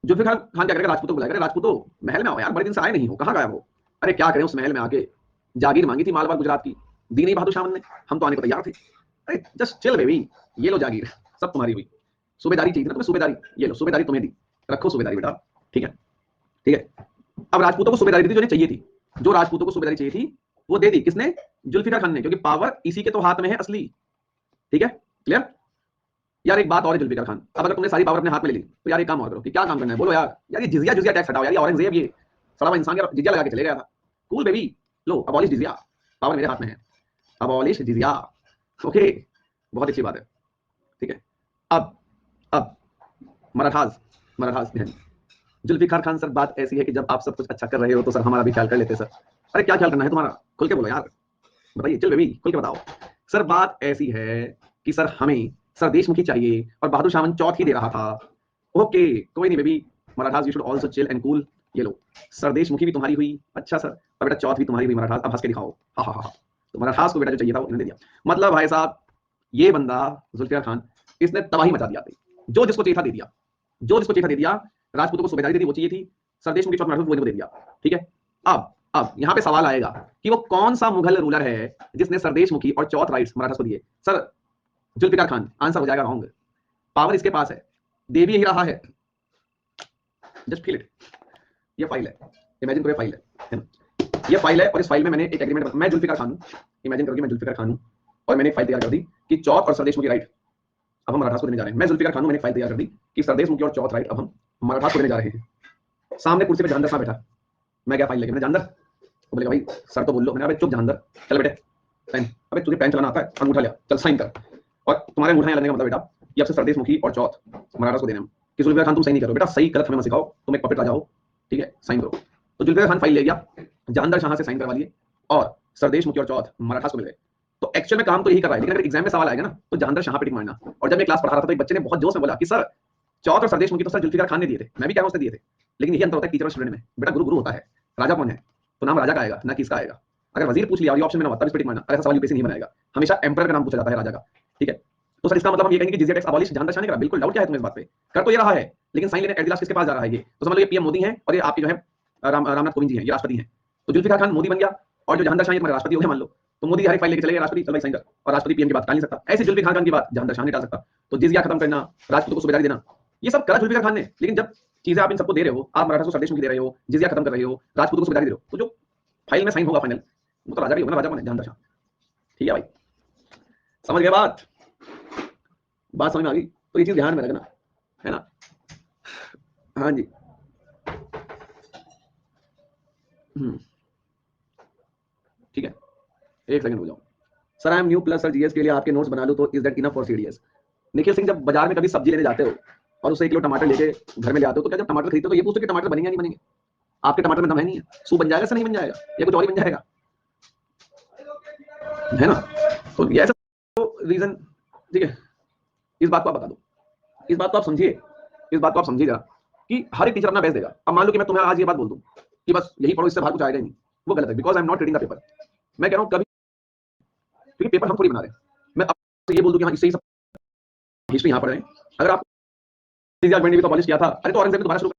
जुल्फिकार खान क्या करेगा? राजपूतों को बुलाएगा, राजपूतों महल में आओ यार, बड़े दिन से आए नहीं हो, कहाँ गायब हो? अरे क्या करें, उस महल में आके जागीर मांगी थी मालवा गुजरात की, दी नहीं बहादुर शाह ने, हम तो आने को तैयार थे। अरे जस्ट चिल बेबी, ये लो जागीर, सब तुम्हारी हुई। सूबेदारी चाहिए ना तुम्हें, सूबेदारी, ये लो सूबेदारी तुम्हें दी, रखो सूबेदारी बेटा, ठीक है ठीक है। अब राजपूतों को सूबेदारी दी जो चाहिए थी, जो राजपूतों को सूबेदारी चाहिए थी वो दे दी किसने? जुल्फिकार खान ने, क्योंकि पावर इसी के तो हाथ में है असली, ठीक है क्लियर। यार एक बात और है जुल्फिकार खान, अब अगर तुमने सारी पावर अपने हाथ में ले ली तो यार एक काम और करो कि क्या काम करना है बोलो यार। यार ये जिजिया जुजिया टैक्स हटाओ यार, ये औरंगजेब ये सड़ा हुआ इंसान जिजिया लगा के चले गया था। कूल बेबी, लो अबॉलिश जिजिया, पावर मेरे हाथ में है, अबॉलिश जिजिया। ओके बहुत अच्छी बात है, ठीक है। अब मराठास, मराठास ध्यान। जुल्फिकार खान सर बात ऐसी है कि जब आप सब कुछ अच्छा कर रहे हो तो सर हमारा भी ख्याल कर लेते सर। अरे क्या ख्याल करना है तुम्हारा, खुल के बोलो यार, बताइए चल बेबी खुल के बताओ। सर बात ऐसी है कि सर हमें सर देशमुखी चाहिए और बहादुर शाह चौथ ही दे रहा था। ओके कोई नहीं baby, Marathas you should also chill and cool. ये लो सर देशमुखी भी तुम्हारी हुई, अच्छा सर, और बेटा चौथ भी तुम्हारी हुई मराठास, अब हंस के दिखाओ, हा हा हा। तो मराठास को बेटा जो चाहिए था वो इन्होंने दे दिया। मतलब भाई साहब ये बंदा जुल्फिकार खान, इसने तबाही मचा दिया, जो जिसको चाहिए था दे दिया, जो जिसको चाहिए था दे दिया। राजपूतों को सूबेदारी दे दी, वो चाहिए थी, सर देशमुखी चौथ मराठा वो दे दिया, ठीक है। अब यहाँ पे सवाल आएगा कि वो कौन सा मुगल रूलर है जिसने सरदेशमुखी और चौथ राइट्स मराठा को दिए? सर जुल्फिकार खान, आंसर हो जाएगा रॉन्ग। पावर इसके पास है, दे भी यही रहा है, जस्ट फील इट। ये फाइल है, इमेजिन करो फाइल है, ये फाइल है और इस फाइल में मैंने एक एग्रीमेंट, मैं जुल्फिकार खान हूं, इमेजिन करो कि मैं जुल्फिकार खान हूं और मैंने एक फाइल तैयार कर दी कि चौथ और सरदेशमुखी राइट अब हम मराठास को देने जा रहे हैं। मैं जुल्फिकार खान हूं, मैंने फाइल तैयार कर दी कि सरदेशमुखी और चौथ राइट अब हम मराठास को देने जा रहे हैं। सामने कुर्सी पे जहांदर साहब बैठा, मैं क्या फाइल लेके, मैंने जहांदर तो बोलेगा भाई सर तो बोल लो, मैंने अबे चुप जहांदर, चल बेटे साइन, अबे तुझे पेन चलाना आता है, अंगूठा लिया, चल साइन कर। और तुम्हारे अंगूठा लगने का मतलब बेटा ये आपसे सरदेशमुखी और चौथ मराठास को देने में कि जुल्फिकार खान तुम सही नहीं करो बेटा, सही गलत हमें मत सिखाओ, तुम एक पपेट राजा हो, ठीक है साइन करो। तो जुल्फिकार खान फाइल ले गया, जहांदर शाह से साइन करवा लिए और सरदेशमुखी और चौथ मराठास को मिल गए। तो एक्चुअल में काम तो यही कर रहा है, लेकिन अगर एग्जाम में सवाल आएगा ना तो जहांदर शाह पे टिक मारना। और जब मैं क्लास पढ़ा रहा था तो एक बच्चे ने बहुत जोश में बोला कि सर चौथ और सरदेशमुखी तो सर जुल्फिकार खान ने दिए थे, मैं भी कह रहा हूं उसने दिए थे, लेकिन यही अंतर होता है टीचर और स्टूडेंट में, बेटा गुरु गुरु होता है, राजा कौन है तो नाम राजा का आएगा ना किसका आएगा। अगर वजीर पूछ लिया और ये ऑप्शन में ना होता तब इस पे टिक मारना, ऐसा सवाल यूपीएससी नहीं बनाएगा, हमेशा एम्परर का नाम पूछा जाता है, राजा का, ठीक है। तो सर इसका मतलब हम ये कहेंगे कि जिजिया टैक्स अबॉलिश जहांदर शाह ने करा, बिल्कुल डाउट क्या है तुम्हें इस बात पे, कर तो ये रहा है, लेकिन साइन लेने एट द लास्ट किसके पास जा रहा है? ये तो समझ लो ये पीएम मोदी है और ये आपके जो है रामनाथ कोविंद जी हैं, ये राष्ट्रपति हैं। तो जुल्फिकार खान मोदी बन गया और जो जहांदर शाह ये राष्ट्रपति हो गए मान लो, तो मोदी हर एक फाइल लेके चले गए राष्ट्रपति, चल भाई साइन कर, और राष्ट्रपति पीएम की बात टाल नहीं सकता, ऐसे जुल्फिकार खान की बात जहांदर शाह नहीं टाल सकता। तो जिजिया खत्म करना, राजपूतों को सूबेदारी देना, ये सब करा जुल्फिकार खान ने। लेकिन जब चीजें आप इन सबको दे रहे हो, आप मराठा को सरदेशमुखी दे रहे हो, जिजिया खत्म कर रहे हो, राजपूतों को सूबेदारी दे रहे हो, तो जो फाइल में साइन होगा फाइनल वो तो राजा भी होगा ना, राजा कौन है? जहांदर शाह, ठीक है भाई, समझ गए बात? बात समझ में आ गई? तो ये चीज ध्यान में रखना है ना। हाँ जी ठीक है, एक सेकंड हो जाओ। Sir I am new plus sir GS के लिए आपके नोट्स बना लूं तो is that enough for CDS? Nikhil Singh, जब बाजार में कभी सब्जी लेने जाते हो और उससे 1 किलो टमाटर लेके घर में ले आते हो, तो क्या जब टमाटर खरीदते हो तो ये पूछते हो कि टमाटर बनेंगे या नहीं बनेंगे? आपके टमाटर में दम है नहीं है? सूप बन जाएगा इससे नहीं बन जाएगा? या कुछ और ही बन जाएगा? है ना? तो ये ऐसा रीजन, ठीक है? इस बात को आप बता दो, इस बात को आप समझिए, इस बात को आप समझिएगा कि हर एक टीचर अपना बेस्ट देगा। अब मान लो कि मैं तुम्हें आज ये बात बोल दूं कि बस यही पढ़ो, इससे बाहर कुछ आएगा ही नहीं, वो गलत है, because I am not reading the paper. मैं कह रहा हूं कभी, क्योंकि पेपर हम थोड़ी बना रहे हैं। मैं अब ये बोल दूं कि हाँ इससे ही सब हिस्ट्री यहाँ पढ़ रहे हैं। अगर आप जजिया अकबर ने भी तो अबॉलिश किया था, अरे तो औरंगजेब ने दोबारा शुरू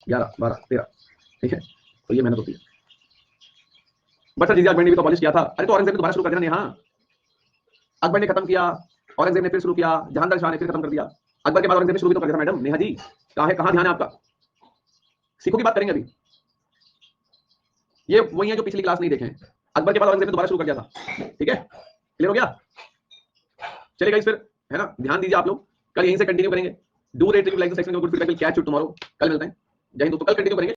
11 12 13, ठीक है? तो ये मेहनत होती है। बट सर जजिया अकबर ने भी तो अबॉलिश किया था, अरे तो औरंगजेब ने दोबारा शुरू कर देना। यहाँ अकबर ने खत्म किया, औरंगजेब ने फिर शुरू किया, जहांगीर शाह ने फिर खत्म कर दिया। अकबर के बाद औरंगजेब ने शुरू भी तो कर दिया था। मैडम नेहा जी, कहाँ ध्यान है आपका? सीखो की बात करेंगे अभी। ये वही है जो पिछली क्लास नहीं देखे हैं। अकबर के बाद औरंगजेब ने दोबारा शुरू कर दिया था, ठीक है? क्लियर हो गया? चलेगा इस फिर, है ना? ध्यान दीजिए आप लोग, कल यहीं से कंटिन्यू करेंगे। Do rate, like the section, good feedback, will catch you tomorrow. कल मिलते हैं। जय हिंद दोस्तों, कल कंटिन्यू करेंगे।